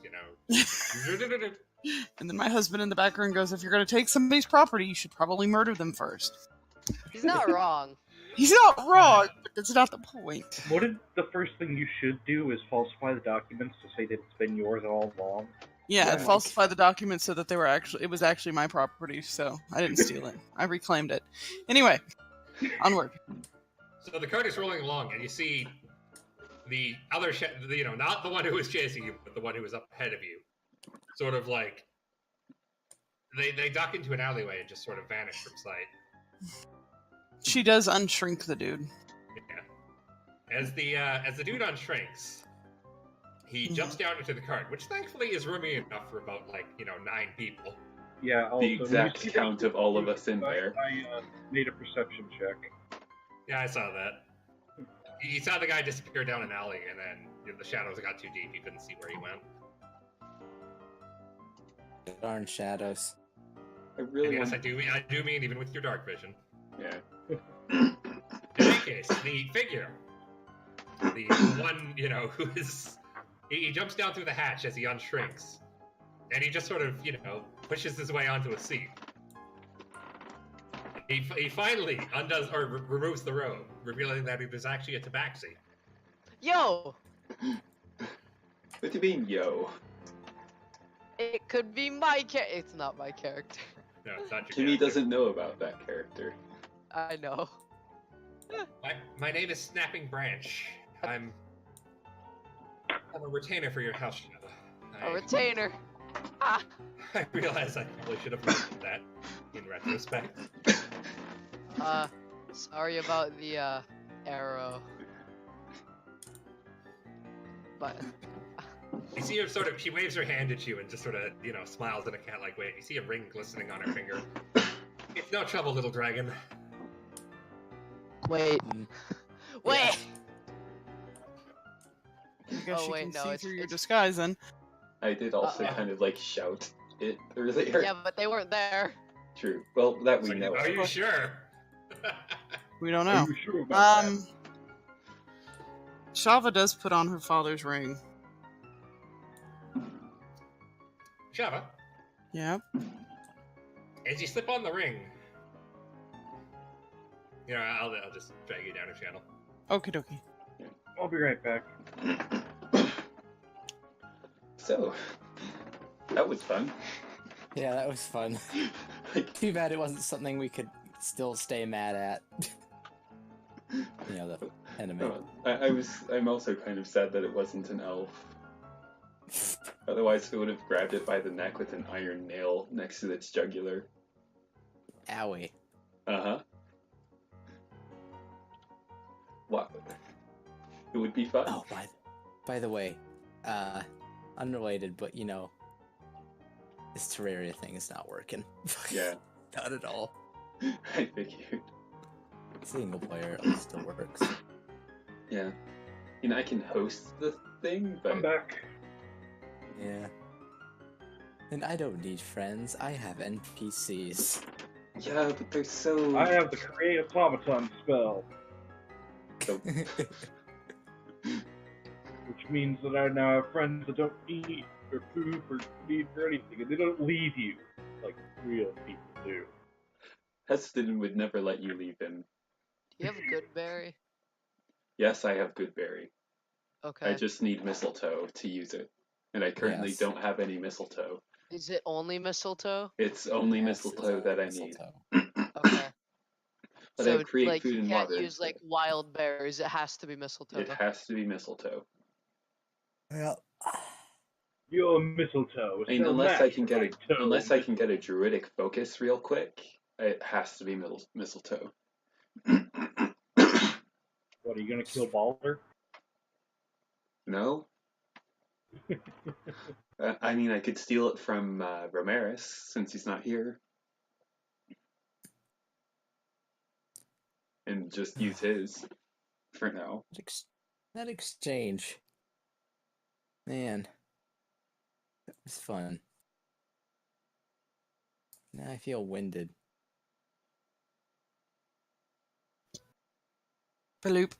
And then my husband in the background goes, if you're going to take somebody's property, you should probably murder them first. He's not wrong. He's not wrong, but that's not the point. Wouldn't the first thing you should do is falsify the documents to say that it's been yours all along? Yeah, Yeah. falsify the documents so that it was actually my property, so I didn't steal it. I reclaimed it. Anyway, onward. So the cart is rolling along, and you see the other, not the one who was chasing you, but the one who was up ahead of you, sort of like they duck into an alleyway and just sort of vanish from sight. She does unshrink the dude. Yeah. As the dude unshrinks, he jumps down into the cart, which thankfully is roomy enough for about 9 people. Yeah, also, The exact count of all of us in there. I made a perception check. Yeah, I saw that. You saw the guy disappear down an alley, and then the shadows got too deep. You couldn't see where he went. Darn shadows. I And really yes, want. I do mean even with your dark vision. Yeah. In any case, the figure, the one, who is, he jumps down through the hatch as he unshrinks, and he just sort of, pushes his way onto a seat. He finally undoes or removes the robe, revealing that it is actually a tabaxi. Yo, What do you mean, yo? it could be my character. It's not my character. No, it's not your Kimmy character. doesn't know about that character. I know. My name is Snapping Branch. I'm a retainer for your house, Shadow. A retainer. Ah. I realize I probably should have mentioned that in retrospect. Sorry about the arrow. But You see her she waves her hand at you and just sort of, smiles in a cat-like way. You see a ring glistening on her finger. It's no trouble, little dragon. wait, Mm. wait. I guess Oh, you wait, can no, see it's- through your it's- disguise then. I did also Uh-oh. kind of shout it earlier. Yeah, but they weren't there. True. Well, that we So, know. are of. you sure? We don't know. Are you sure about that? Shava does put on her father's ring. Shava, Yeah. as you slip on the ring, I'll just drag you down a channel. Okie dokie. I'll be right back. So, that was fun. Yeah, that was fun. Too bad it wasn't something we could still stay mad at. The enemy. I'm also kind of sad that it wasn't an elf. Otherwise, we would have grabbed it by the neck with an iron nail next to its jugular. Owie. Uh-huh. What? It would be fun. Oh, by the way, unrelated, but this Terraria thing is not working. Yeah, Not at all. I figured. Single player at least still works. Yeah. I can host the thing, I'm but back. Yeah. And I don't need friends, I have NPCs. yeah, but they're so. I have the Create Automaton spell, which means that I now have friends that don't eat or poop or need for anything, and they don't leave you like real people do. Heston would never let you leave him. Do you have Goodberry? Yes, I have Goodberry. Okay. I just need mistletoe to use it. And I currently Yes. don't have any mistletoe. Is it only mistletoe? It's only Yes, mistletoe it's that I mistletoe. need. Okay. But So I create like food you and can't water. use like wild berries. It has to be mistletoe. It has to be mistletoe. Yeah. Your mistletoe. I mean, so unless I match can get my toe, a druidic focus real quick, it has to be mistletoe. What, are you gonna kill Balder? No? I mean, I could steal it from Ramirez since he's not here, and just use his for now. That exchange. Man. That was fun. Now I feel winded. Bloop.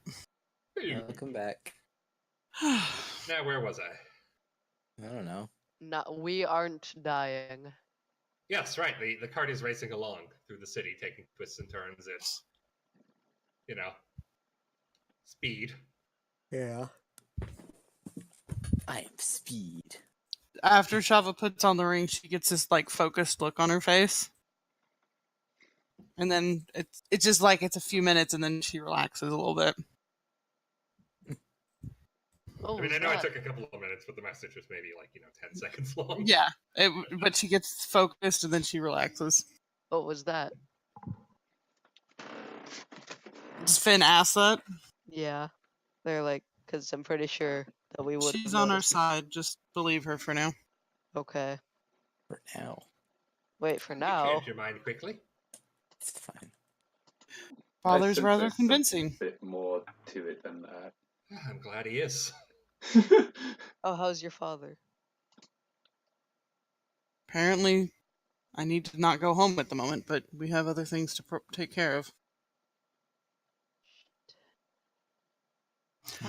Welcome back. Now, where was I? I don't know. Not we aren't dying. Yes, right. The cart is racing along through the city, taking twists and turns at, speed. Yeah. I am speed. After Shava puts on the ring, she gets this like focused look on her face. And then it's just like it's a few minutes and then she relaxes a little bit. What I mean, was I know it that? took a couple of minutes, but the message was maybe 10 seconds long. Yeah. But she gets focused and then she relaxes. What was that? Does Finn ask that? Yeah. They're like, because I'm pretty sure that we would. She's on our side. Just believe her for now. Okay. For now. Wait, for You now. changed your mind quickly. It's fine. Father's I think rather there's convincing. A bit more to it than that. I'm glad he is. Oh, how's your father? Apparently, I need to not go home at the moment, but we have other things to take care of.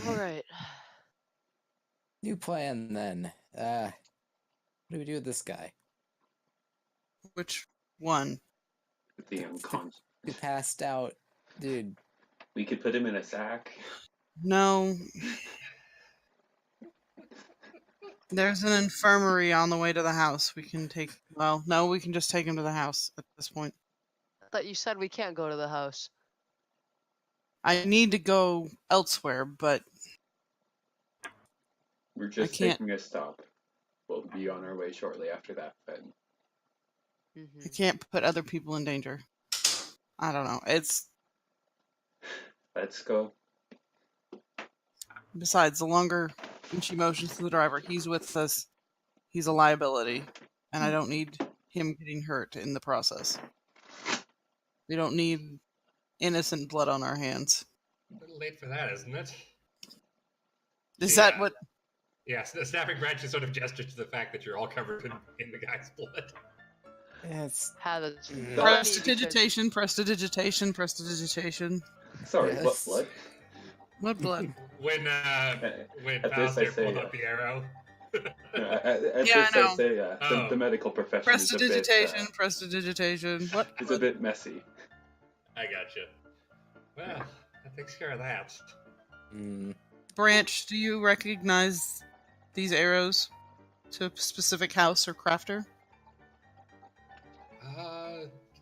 All right. New plan then. What do we do with this guy? Which one? The unconscious. Who passed out? Dude. We could put him in a sack. No. There's an infirmary on the way to the house. We can take. Well, no, we can just take him to the house at this point. I thought you said we can't go to the house. I need to go elsewhere, but We're just can't- taking a stop. We'll be on our way shortly after that, then. I can't put other people in danger. I don't know. Let's go. Besides, the longer she motions to the driver, he's with us. He's a liability, and I don't need him getting hurt in the process. We don't need innocent blood on our hands. A little late for that, isn't it? Is Yeah. that what? Yes, the snapping branch is sort of gestures to the fact that you're all covered in the guy's blood. It's How that's Prestidigitation, prestidigitation, prestidigitation. Sorry, Yes. what blood? What blood? When At this I Bowser say, pulled up the arrow. At Yeah, this I know. I say, the medical profession is a bit, Prestidigitation, prestidigitation. What? it's a bit messy. I gotcha. Well, that takes care of that. Branch, do you recognize these arrows to a specific house or crafter?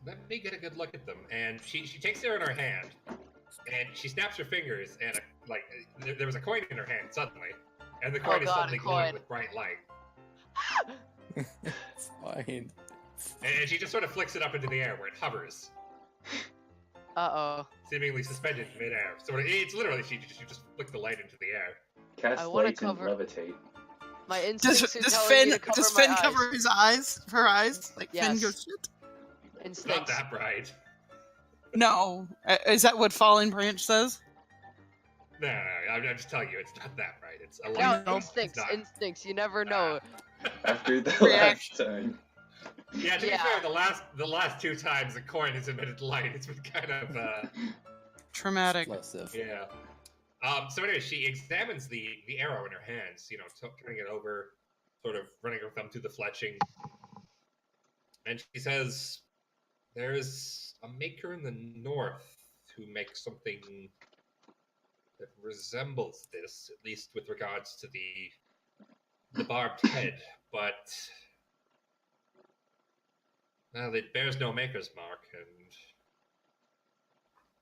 Let me get a good look at them. And she takes it in her hand, and she snaps her fingers, and there was a coin in her hand suddenly, and the coin is God, suddenly a glowing coin. with bright light. It's fine. And she just sort of flicks it up into the air where it hovers, Uh-oh. seemingly suspended in midair. So it's literally she just flicked the light into the air. Cast wanna light cover- and levitate. My Does instincts are telling Finn me to cover does my Finn eyes. cover his eyes? Her eyes? Like Finn Yes. goes shit? It's not Instincts. that bright. No. Is that what Falling Branch says? No, I'm just telling you, it's not that bright. It's a light. No, bulb. instincts, It's not. instincts. You never know. After the Reaction. last time. Yeah, to be Yeah. fair, the last two times the coin has emitted light, it's been kind of Traumatic. Explosive. yeah. So anyway, she examines the arrow in her hands, turning it over, sort of running her thumb through the fletching, and she says, "There's a maker in the north who makes something that resembles this, at least with regards to the barbed head, but Well, it bears no maker's mark, and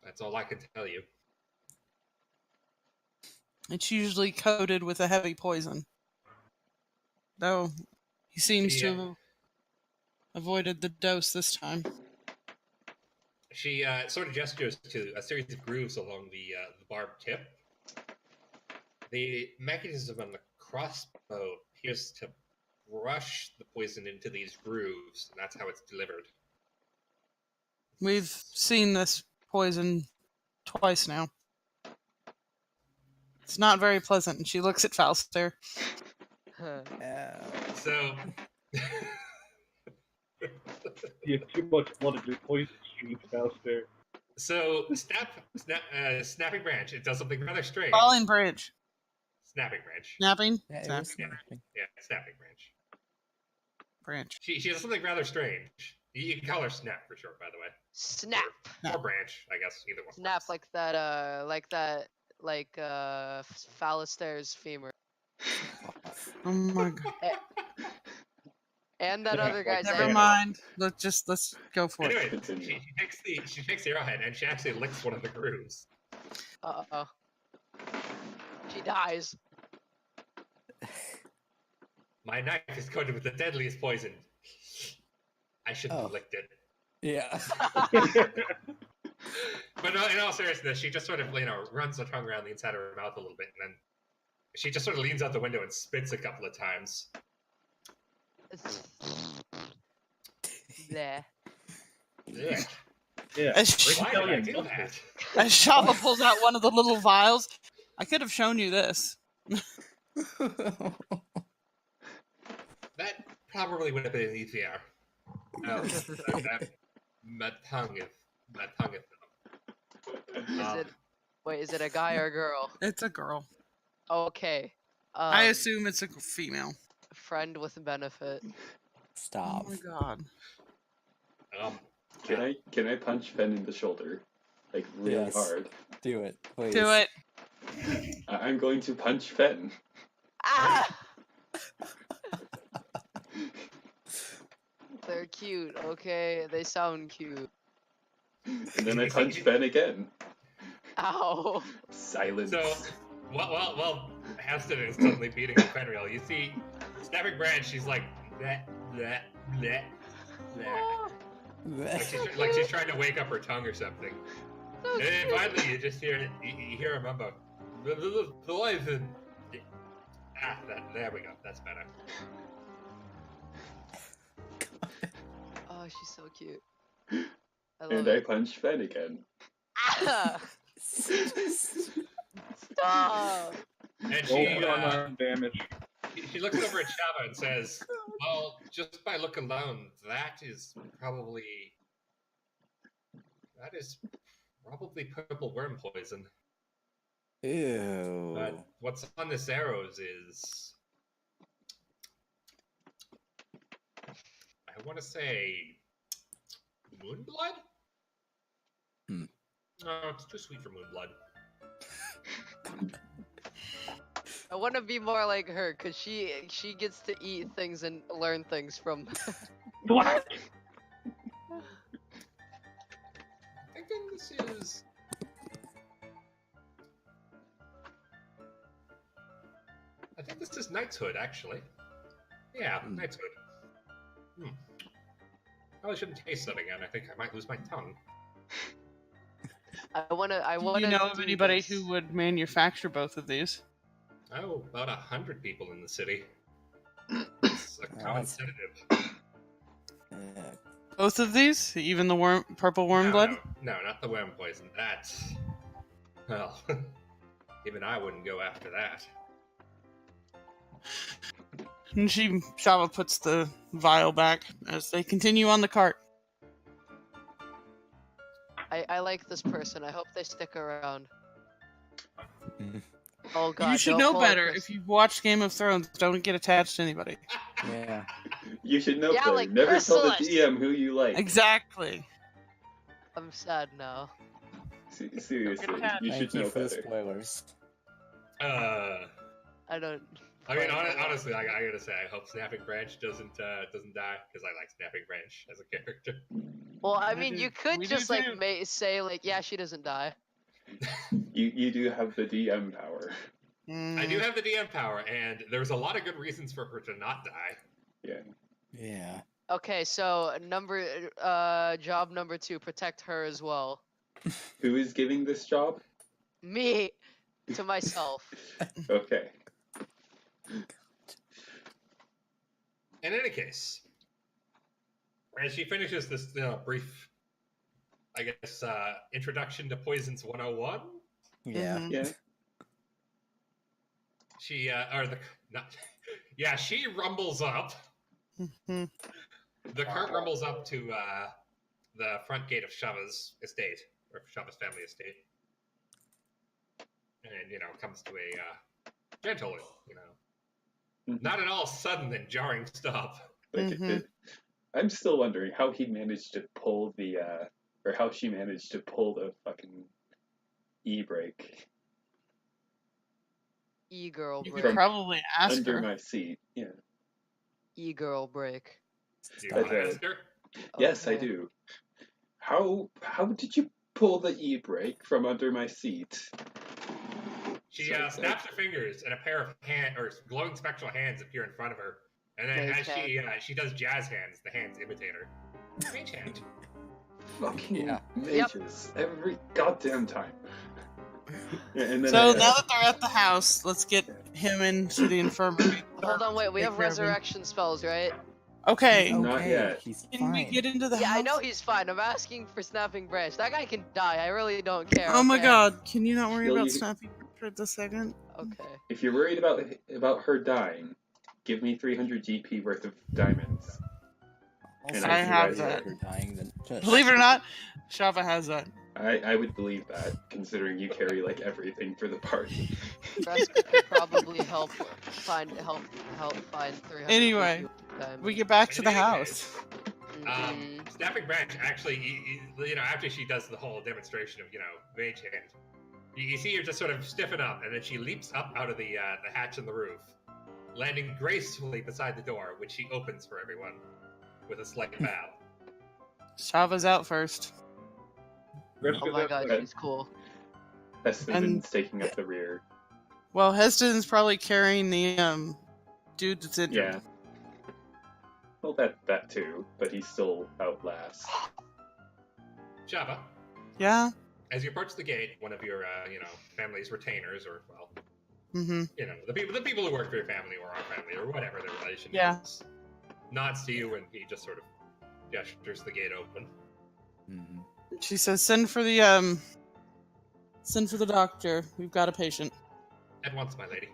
that's all I can tell you. It's usually coated with a heavy poison. Though he seems to have avoided the dose this time. She sort of gestures to a series of grooves along the barbed tip. The mechanism on the crossbow appears to rush the poison into these grooves, and that's how it's delivered. We've seen this poison twice now. It's not very pleasant, and she looks at Falster. So, You have too much blood in your poison stream, Falster. so snapping branch. It does something rather strange. Falling branch. Snapping branch. Snapping? Yeah, it Snap. was snapping. Yeah, snapping branch. Branch. She does something rather strange. You can call her Snap for short, by the way. Snap. Or Branch, I guess. Either one. Snap like Fallister's femur. Oh my god. And that other guy's Never ankle. mind. Let's go for it. Anyway, Continue. she takes the arrowhead and she actually licks one of the grooves. Uh-oh. She dies. My knife is coated with the deadliest poison. I shouldn't have Oh. licked it. Yeah. But no, in all seriousness, she just sort of, runs the tongue around the inside of her mouth a little bit, and then she just sort of leans out the window and spits a couple of times. Bleh. Ugh. Yeah. As, Why did I do that? as Shava pulls out one of the little vials, I could have shown you this. That probably would have been easier. Oh, my tongue is numb. Is it a guy or a girl? It's a girl. Okay. I assume it's a female. Friend with benefit. Stop. Oh my god. Can I punch Fen in the shoulder? Like, really Yes. hard. Do it, please. Do it. I'm going to punch Fen. Ah! They're cute, okay? They sound cute. And then I punch Fen again. Ow. Silence. So, well, Haston is suddenly beating up Fenrir. You see, Snapping Branch, she's like, bleh, bleh, bleh, bleh. Like she's trying to wake up her tongue or something. So And then cute. finally, you just hear her mumble, poison. There we go. That's better. Oh, she's so cute. I love And I it. punch Fen again. Ah! Stop! And Roll she, for unarmed damage. she looks over at Shava and says, well, just by look alone, that is probably purple worm poison. Ew. But what's on this arrows is, I want to say, moonblood? Hmm. No, it's too sweet for moonblood. I want to be more like her, cause she gets to eat things and learn things from. What? I think this is. I think this is Knightshood, actually. Yeah, Knightshood. Probably shouldn't taste that again. I think I might lose my tongue. I wanna. Do you know of do anybody this. who would manufacture both of these? Oh, about 100 people in the city. It's a common Nice. sedative. Yeah. Both of these? Even the purple worm No, blood? No, not the worm poison. That. Well, even I wouldn't go after that. And Shava puts the vial back as they continue on the cart. I like this person. I hope they stick around. Mhm. Oh god. you should don't know pull a better. Chris- If you've watched Game of Thrones, don't get attached to anybody. Yeah. You should know Yeah, better. like Never tell the Chrysalis. DM who you like. Exactly. I'm sad now. Seriously, you Thank should you know for the better. spoilers. I don't. I mean, But- honestly, I gotta say, I hope Snapping Branch doesn't die because I like Snapping Branch as a character. Well, I We mean, do- you could we just do like too. say like, yeah, she doesn't die. You do have the DM power. I do have the DM power, and there's a lot of good reasons for her to not die. Yeah. Yeah. Okay, so job number 2, protect her as well. Who is giving this job? Me, to myself. Okay. In any case, as she finishes this brief, I guess, introduction to Poisons 101, Yeah. Mhm. Yeah. she she rumbles up. Mhm. The cart rumbles up to the front gate of Shava's estate, or Shava's family estate, and comes to a gentle, Mhm. not at all sudden and jarring stop. Like Mhm. I'm still wondering how he managed to pull or how she managed to pull the fucking e-brake E-girl You break. could probably ask under her. my seat. Yeah. E-girl break. Do you want to Okay. ask her? Yes, I Okay. do. How did you pull the e-brake from under my seat? She Sorry, snaps her fingers, and a pair of glowing spectral hands appear in front of her. And then Mage as she does jazz hands, the hands imitate her. Mage hand. Fucking Yeah. mages every goddamn time. And then So now that they're at the house, let's get him into the infirmary. Hold on, wait. We Take have care of him. resurrection spells, right? Okay. Not yet. He's Can we fine. get into the Yeah, house? I know he's fine. I'm asking for Snapping Branch. That guy can die. I really don't care. Oh my okay? god, can you not worry Will about you- Snappy for the second? Okay. If you're worried about her dying, give me 300 GP worth of diamonds. Also, I if you have guys that. are dying, then just Believe it or not, Shava has that. I would believe that, considering you carry like everything for the party. Vraska could probably help find 300. Anyway, diamonds. We get back to In the any house. Mhm. Snapping Branch actually, after she does the whole demonstration of, mage hand, you see her just sort of stiffen up, and then she leaps up out of the hatch in the roof, landing gracefully beside the door, which she opens for everyone with a slight bow. Shava's out first. Oh my god, she's cool. Heston's taking up the rear. Well, Heston's probably carrying the dude that's injured. Yeah. Well, that too, but he's still out last. Java, Yeah? as you approach the gate, one of your, family's retainers, or, well, Mm-hmm. the people who work for your family or our family or whatever their relation Yeah. is, nods to you, and he just sort of gestures the gate open. Mhm. She says, send for the doctor. We've got a patient. At once, my lady.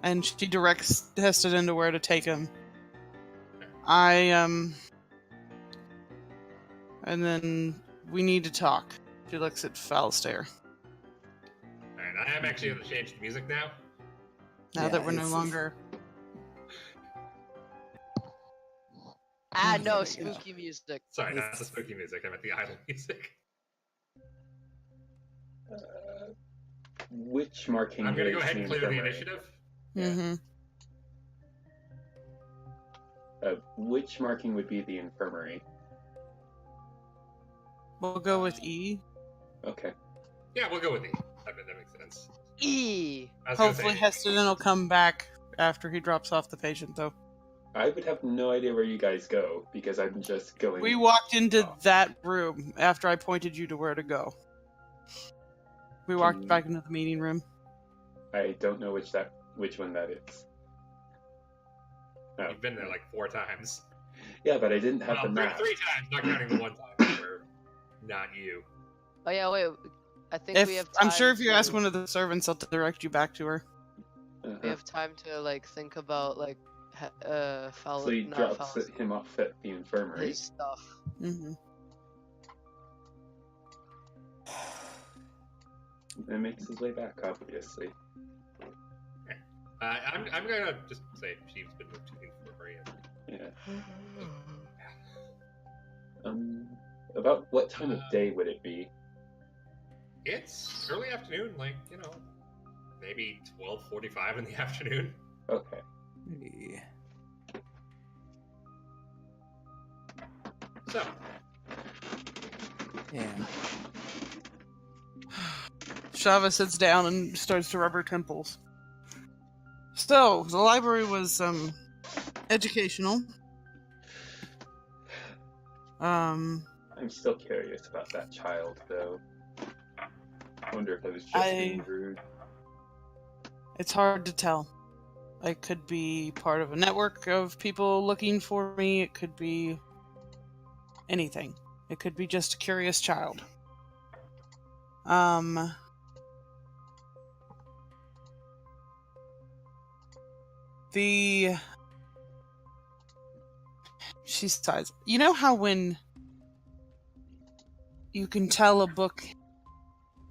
And she directs Heston into where to take him. And then we need to talk. She looks at Falstair. Alright, I am actually going to change the music now. Now Yeah, that we're no it's- longer... Ah, Oh, no, yeah. spooky music. Sorry, not the spooky music. I meant the idle music. Which marking? I'm going to go is ahead and clear the infirmary? initiative. Yeah. Mm-hmm. Which marking would be the infirmary? We'll go with E. Okay. Yeah, we'll go with E. That makes sense. E. I was gonna Hopefully say- Heston will come back after he drops off the patient, though. I would have no idea where you guys go because I'm just going. We walked into that room after I pointed you to where to go. We walked Can- back into the meeting room. I don't know which one that is. Oh. You've been there like 4 times. Yeah, but I didn't have Well, the map. 3 times, not counting the one time where not you. Oh yeah, wait. I think we have. I'm sure time if you ask to- one of the servants, they'll direct you back to her. Uh-huh. We have time to like think about like So he not drops Faust, him off at the infirmary. his stuff. Mm-hmm. And makes his way back, obviously. I'm gonna just say she's been moved to the infirmary. Yeah. About what time of day would it be? It's early afternoon, like, maybe 12:45 in the afternoon. Okay. Yeah. So, Yeah. Shava sits down and starts to rub her temples. So, the library was educational. I'm still curious about that child, though. I wonder if it was just being rude. It's hard to tell. I could be part of a network of people looking for me. It could be anything. It could be just a curious child. She sighs. You know how when you can tell a book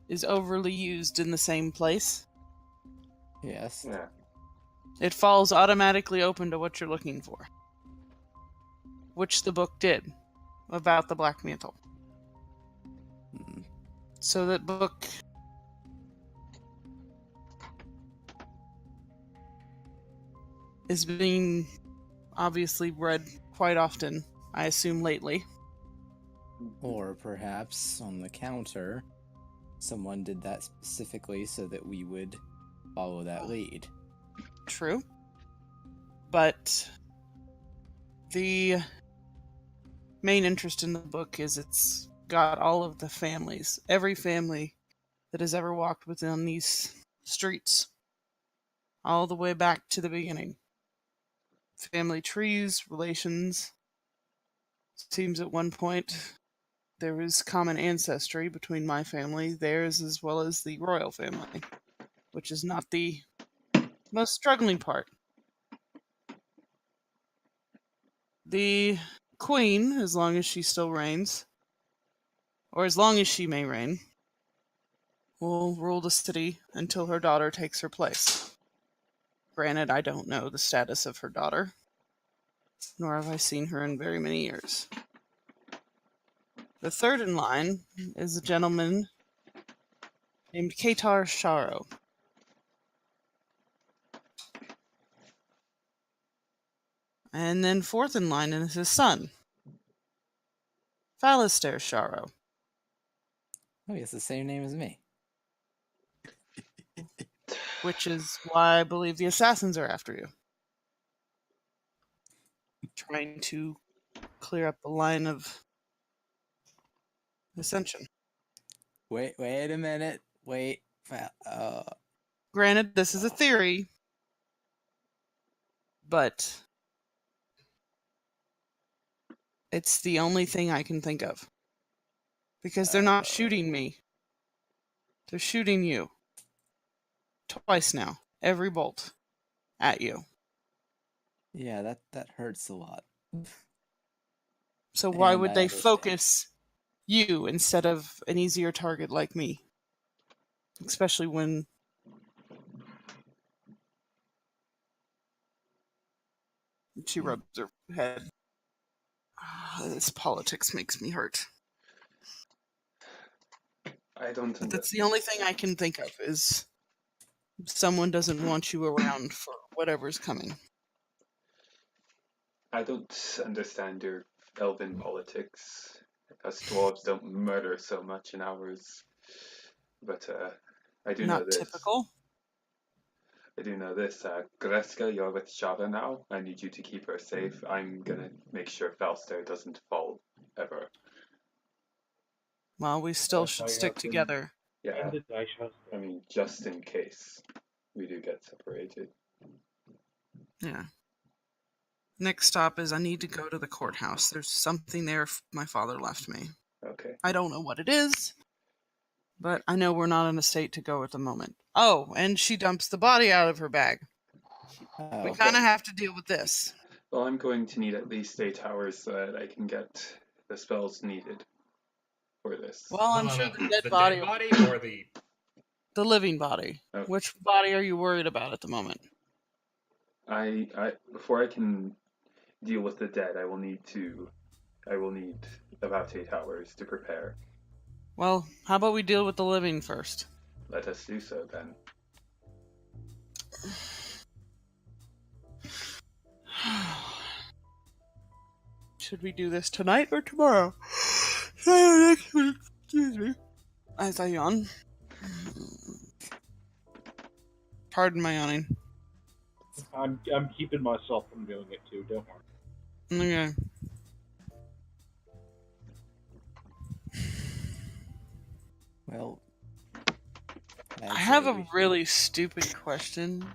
is overly used in the same place? Yes. Yeah. It falls automatically open to what you're looking for. Which the book did about the Black Mantle. Hmm. So that book is being obviously read quite often, I assume lately. Or perhaps on the counter, someone did that specifically so that we would follow that lead. True. But the main interest in the book is it's got all of the families, every family that has ever walked within these streets, all the way back to the beginning. Family trees, relations. Seems at one point there was common ancestry between my family, theirs, as well as the royal family, which is not the most struggling part. The queen, as long as she still reigns, or as long as she may reign, will rule the city until her daughter takes her place. Granted, I don't know the status of her daughter, nor have I seen her in very many years. The third in line is a gentleman named Katar Sharo. And then fourth in line is his son, Phalister Sharo. Oh, he has the same name as me. Which is why I believe the assassins are after you. Trying to clear up the line of ascension. Wait a minute. Wait. Granted, this is a theory, but it's the only thing I can think of. Because they're not shooting me. They're shooting you. Twice now. Every bolt. At you. Yeah, that hurts a lot. So why And would I they understand. focus you instead of an easier target like me? Especially when... She rubs her head. This politics makes me hurt. I don't But that's understand. the only thing I can think of is someone doesn't want you around for whatever's coming. I don't understand your elven politics. Us dwarves don't murder so much in ours. But I do know Not this. typical. I do know this. Greska, you're with Shava now. I need you to keep her safe. I'm gonna make sure Falster doesn't fall ever. Well, we still Yes, should I stick have been- together. Yeah, And the dice house. I mean, just in case we do get separated. Yeah. Next stop is I need to go to the courthouse. There's something there my father left me. Okay. I don't know what it is, but I know we're not in a state to go at the moment. Oh, and she dumps the body out of her bag. Oh, We kind of have to deal with this. Well, I'm going to need at least 8 hours so that I can get the spells needed for this. Well, I'm No, sure no, the dead the body, dead body or the the living body. Oh. Which body are you worried about at the moment? I before I can deal with the dead, I will need about 8 hours to prepare. Well, how about we deal with the living first? Let us do so then. Should we do this tonight or tomorrow? Next week. Excuse me. As I yawn. Pardon my yawning. I'm keeping myself from doing it too. Don't worry. Okay. Well, I have a we- really stupid question.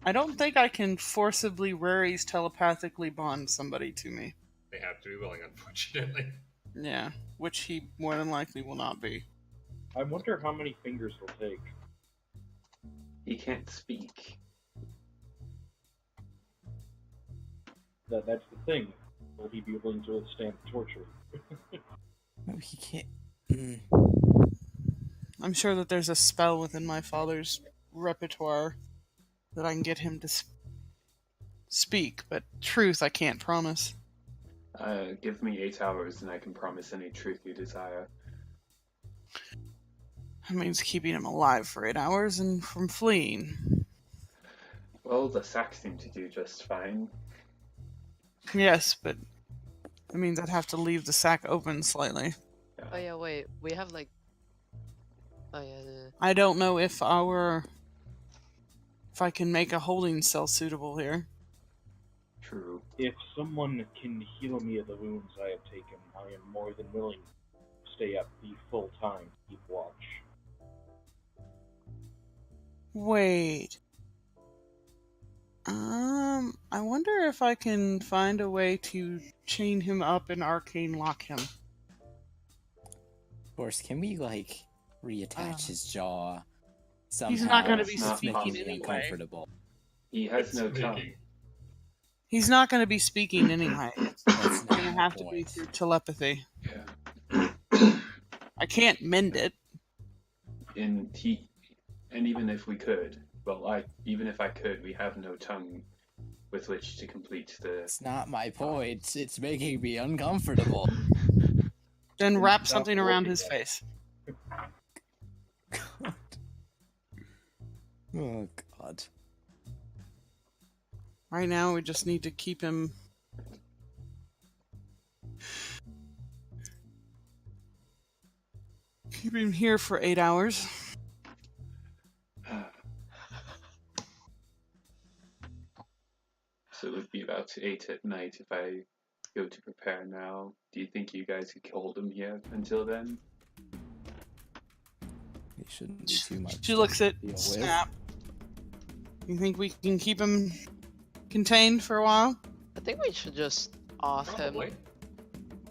I don't think I can forcibly Raries telepathically bond somebody to me. They have to be willing, unfortunately. Yeah, which he more than likely will not be. I wonder how many fingers it'll take. He can't speak. That's the thing. Will he be willing to withstand torture? No, he can't. I'm sure that there's a spell within my father's repertoire that I can get him to speak, but truth I can't promise. Give me 8 hours and I can promise any truth you desire. That means keeping him alive for 8 hours and from fleeing. Well, the sack seem to do just fine. Yes, but that means I'd have to leave the sack open slightly. Oh yeah, wait. We have like. Oh yeah. I don't know if I can make a holding cell suitable here. True. If someone can heal me of the wounds I have taken, I am more than willing to stay up the full time to keep watch. Wait. I wonder if I can find a way to chain him up and arcane lock him. Of course, can we like reattach his jaw? Somehow? He's not gonna be It's speaking making me anyway. uncomfortable. He has no It's tongue. making- He's not going to be speaking anyway. It's That's going to not have the to be point. through telepathy. Yeah. I can't mend it. And even if we could, even if I could, we have no tongue with which to complete the. It's not my point. It's making me uncomfortable. Then wrap Stop something around working his on it. face. God. Oh God. Right now, we just need to keep him. Keep him here for 8 hours. So it would be about 8 at night if I go to prepare now. Do you think you guys could hold him here until then? It shouldn't be too much. She to looks at deal with. Snap. You think we can keep him contained for a while? I think we should just off him. Probably.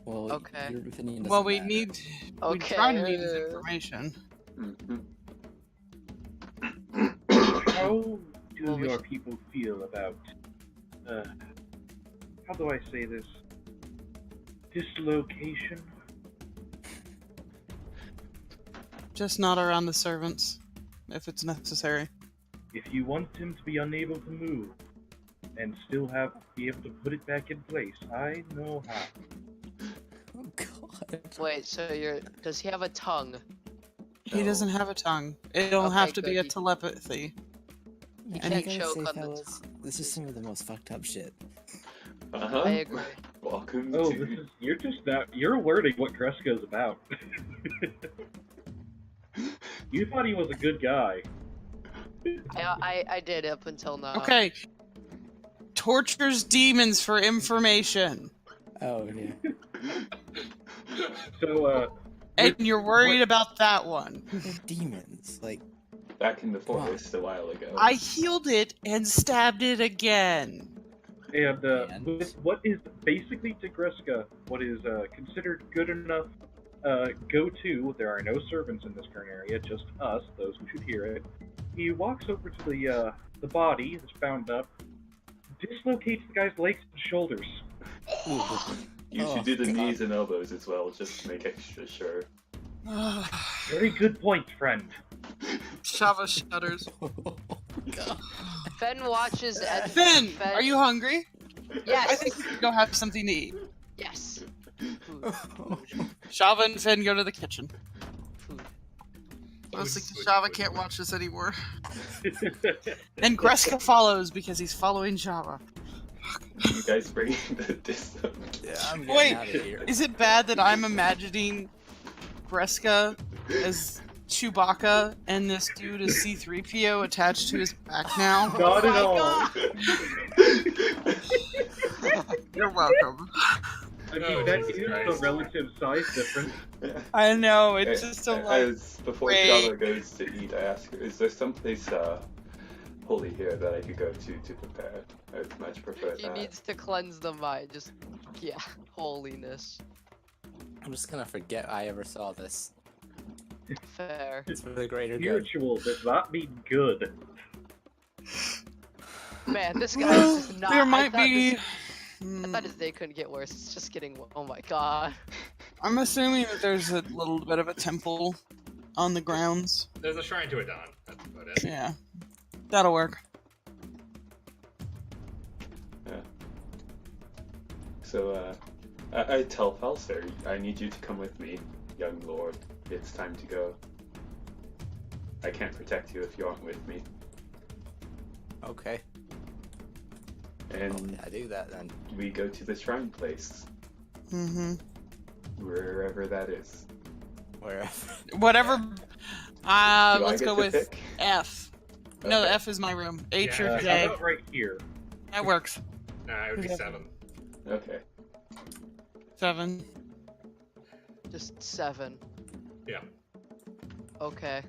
Well, Okay. your opinion doesn't Well, we matter. need. We Okay. try to need his information. Mm-hmm. How do Well, we your should- people feel about, how do I say this? Dislocation? Just not around the servants, if it's necessary. If you want him to be unable to move and still be able to put it back in place, I know how. Oh God. Wait, so does he have a tongue? He No. doesn't have a tongue. It'll Okay, have to be good. a telepathy. He And I can't gotta choke say, on the fellas, this is some of the most fucked up shit. Uh-huh. I agree. Welcome Oh, to. you're alerting what Gresko's about. You thought he was a good guy. I did up until now. Okay. Tortures demons for information. Oh yeah. So, And you're worried about that one. They're demons. Like, Back in the forest a while ago. I healed it and stabbed it again. and And? with what is basically to Greska, what is considered good enough go-to, there are no servants in this current area, just us, those who should hear it. He walks over to the body that's bound up, dislocates the guy's legs and shoulders. ooh, You Oh, should do the God. knees and elbows as well, just to make extra sure. Very good point, friend. Shava shudders. God. Fen watches and Finn, are you hungry? Yes. I think we should go have something to eat. Yes. Food. Shava and Finn go to the kitchen. Food. Mostly Switch, because switch, Java switch, can't switch. watch this anymore. And Greska follows because he's following Java. You guys bring this up. Yeah, I'm Wait. getting out of here. Is it bad that I'm imagining Greska as Chewbacca and this dude is C-3PO attached to his back now? Not at my all. God. You're welcome. I mean, Oh, that Jesus is Christ. a relative size difference. I know, it's just so like... As before Wait. Java goes to eat, I ask her, is there someplace holy here that I could go to prepare? I would much prefer He that. needs to cleanse the mind. Just, yeah, holiness. I'm just gonna forget I ever saw this. Fair. It's for the greater good. Spiritual, does that mean good? Man, this guy is just not. There I might thought be... this- I thought his day couldn't get worse. It's just getting. Oh my god. I'm assuming that there's a little bit of a temple on the grounds. There's a shrine to Adon. That's about it. Yeah. That'll work. So, I tell Falster, I need you to come with me, young lord. It's time to go. I can't protect you if you aren't with me. Okay. And Well, I do that then. we go to the shrine place, Mm-hmm. wherever that is. Wherever. Whatever... Do I let's get go to with pick? F. No, Okay. F is my room. H Yeah. or How J. about right here? That works. Nah, it would be Okay. 7. Okay. 7. Just 7. Yeah. Okay.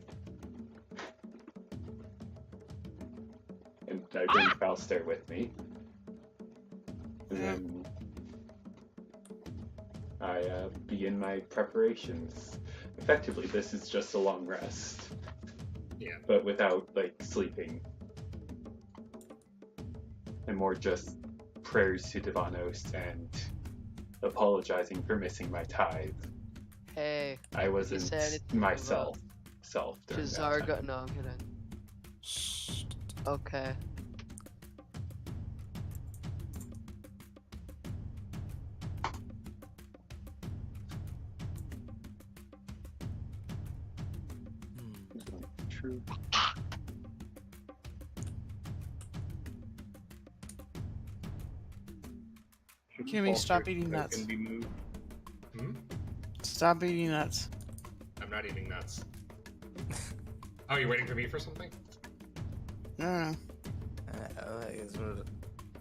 And I bring Falster with me. And then I begin my preparations. Effectively, this is just a long rest. Yeah. But without, like, sleeping. And more just prayers to Divanos and apologizing for missing my tithe. Hey, I wasn't said it's myself. During that time. Jazarga. No, I'm kidding. Shh. Okay. Hmm. True. Shouldn't Kimmy, Falster stop eating that nuts. Can be moved. Hmm? Stop eating nuts. I'm not eating nuts. Oh, you're waiting for me for something? No. I guess we're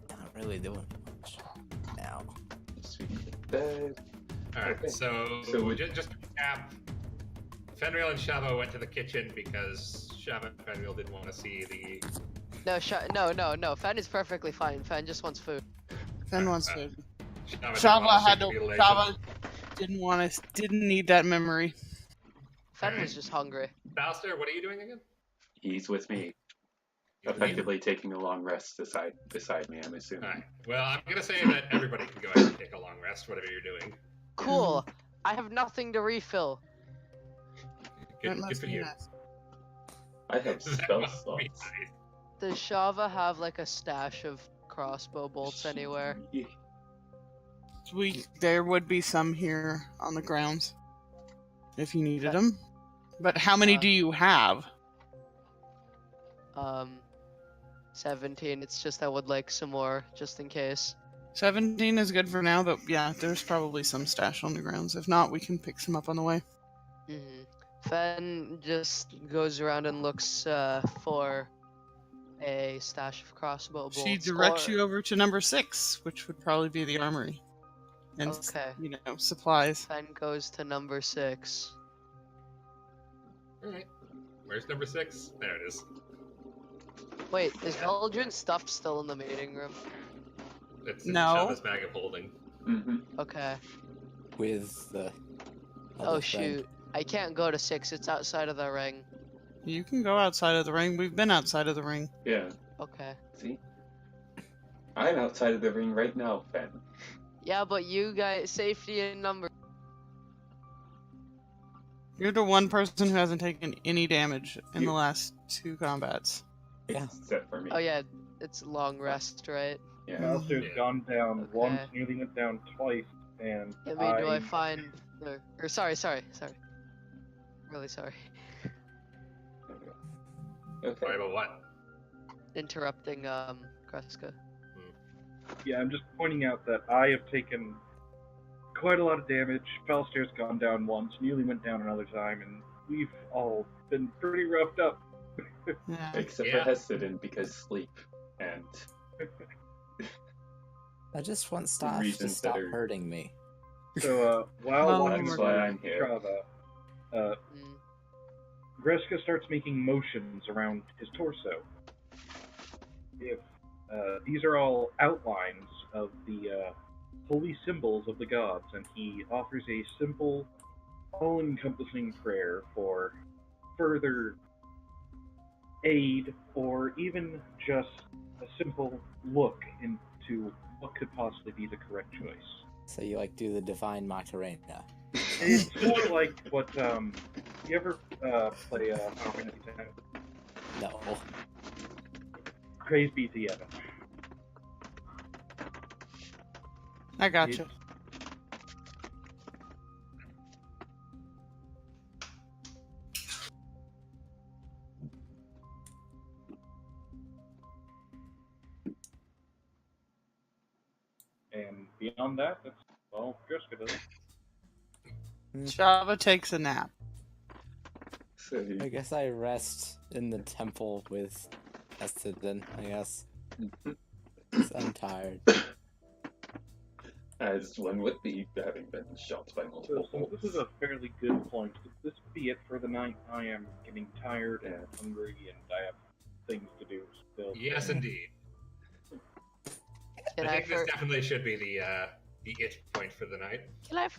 not really doing much now. Sweet bed. Alright, Okay. so, So we- just to recap, Fenrir and Shavo went to the kitchen because Shavo and Fenrir didn't want to see the... No. Fen is perfectly fine. Fen just wants food. Fen wants food. Shavo Shava had to. mutilation. Shava didn't need that memory. Fen Alright. was just hungry. Balster, what are you doing again? He's with me, effectively taking a long rest beside me, I'm assuming. Alright, well, I'm gonna say that everybody can go ahead and take a long rest, whatever you're doing. Cool. I have nothing to refill. Good, That good must for be you. nice. I have That spell must be slots. nice. Does Shava have like a stash of crossbow bolts anywhere? There would be some here on the grounds if you needed them. But how many do you have? 17. It's just I would like some more just in case. 17 is good for now, but yeah, there's probably some stash on the grounds. If not, we can pick some up on the way. Fen just goes around and looks for a stash of crossbow bolts. She directs or- you over to number 6, which would probably be the armory. And, Okay. supplies. Fen goes to number 6. Alright. Where's number 6? There it is. Wait, is Veldrin's stuff still in the meeting room? It's in No. Shava's bag of holding. Mm-hmm. Okay. With the. Oh other friend. shoot. I can't go to 6, it's outside of the ring. You can go outside of the ring. We've been outside of the ring. Yeah. Okay. See? I'm outside of the ring right now, Fen. Yeah, but you guys, safety in number. You're the one person who hasn't taken any damage in the last 2 combats. Yeah. Except for me. Oh yeah, it's long rest, right? Yeah. Falster's Yeah. gone down Okay. once, nearly went down twice, and I mean, do I find... Or sorry. Really sorry. Okay. Sorry about what? Interrupting Kreska. Yeah, I'm just pointing out that I have taken quite a lot of damage. Falstair's gone down once, nearly went down another time, and we've all been pretty roughed up. Yeah. Except Yeah. for Hessidin because sleep and I just want Staff to reasons that stop are- hurting me. So, while Well, watching that's the why I'm here. Strava, Mm. Greska starts making motions around his torso. If these are all outlines of the holy symbols of the gods, and he offers a simple, all-encompassing prayer for further aid, or even just a simple look into what could possibly be the correct choice. So you like do the divine Macarena. It's more like what you ever play Final Fantasy X? No. Praise be to Yevon. I got you. And beyond that, that's all Greska does. Java takes a nap. so I guess I rest in the temple with Hessidin, I guess. 'Cause I'm tired. as one would be, having been shot by multiple So this is a fairly good point. This would be it for the night. I am getting tired and hungry, and I have things to do still. Yes, indeed. Can I I, think this definitely should be the it point for the night. can I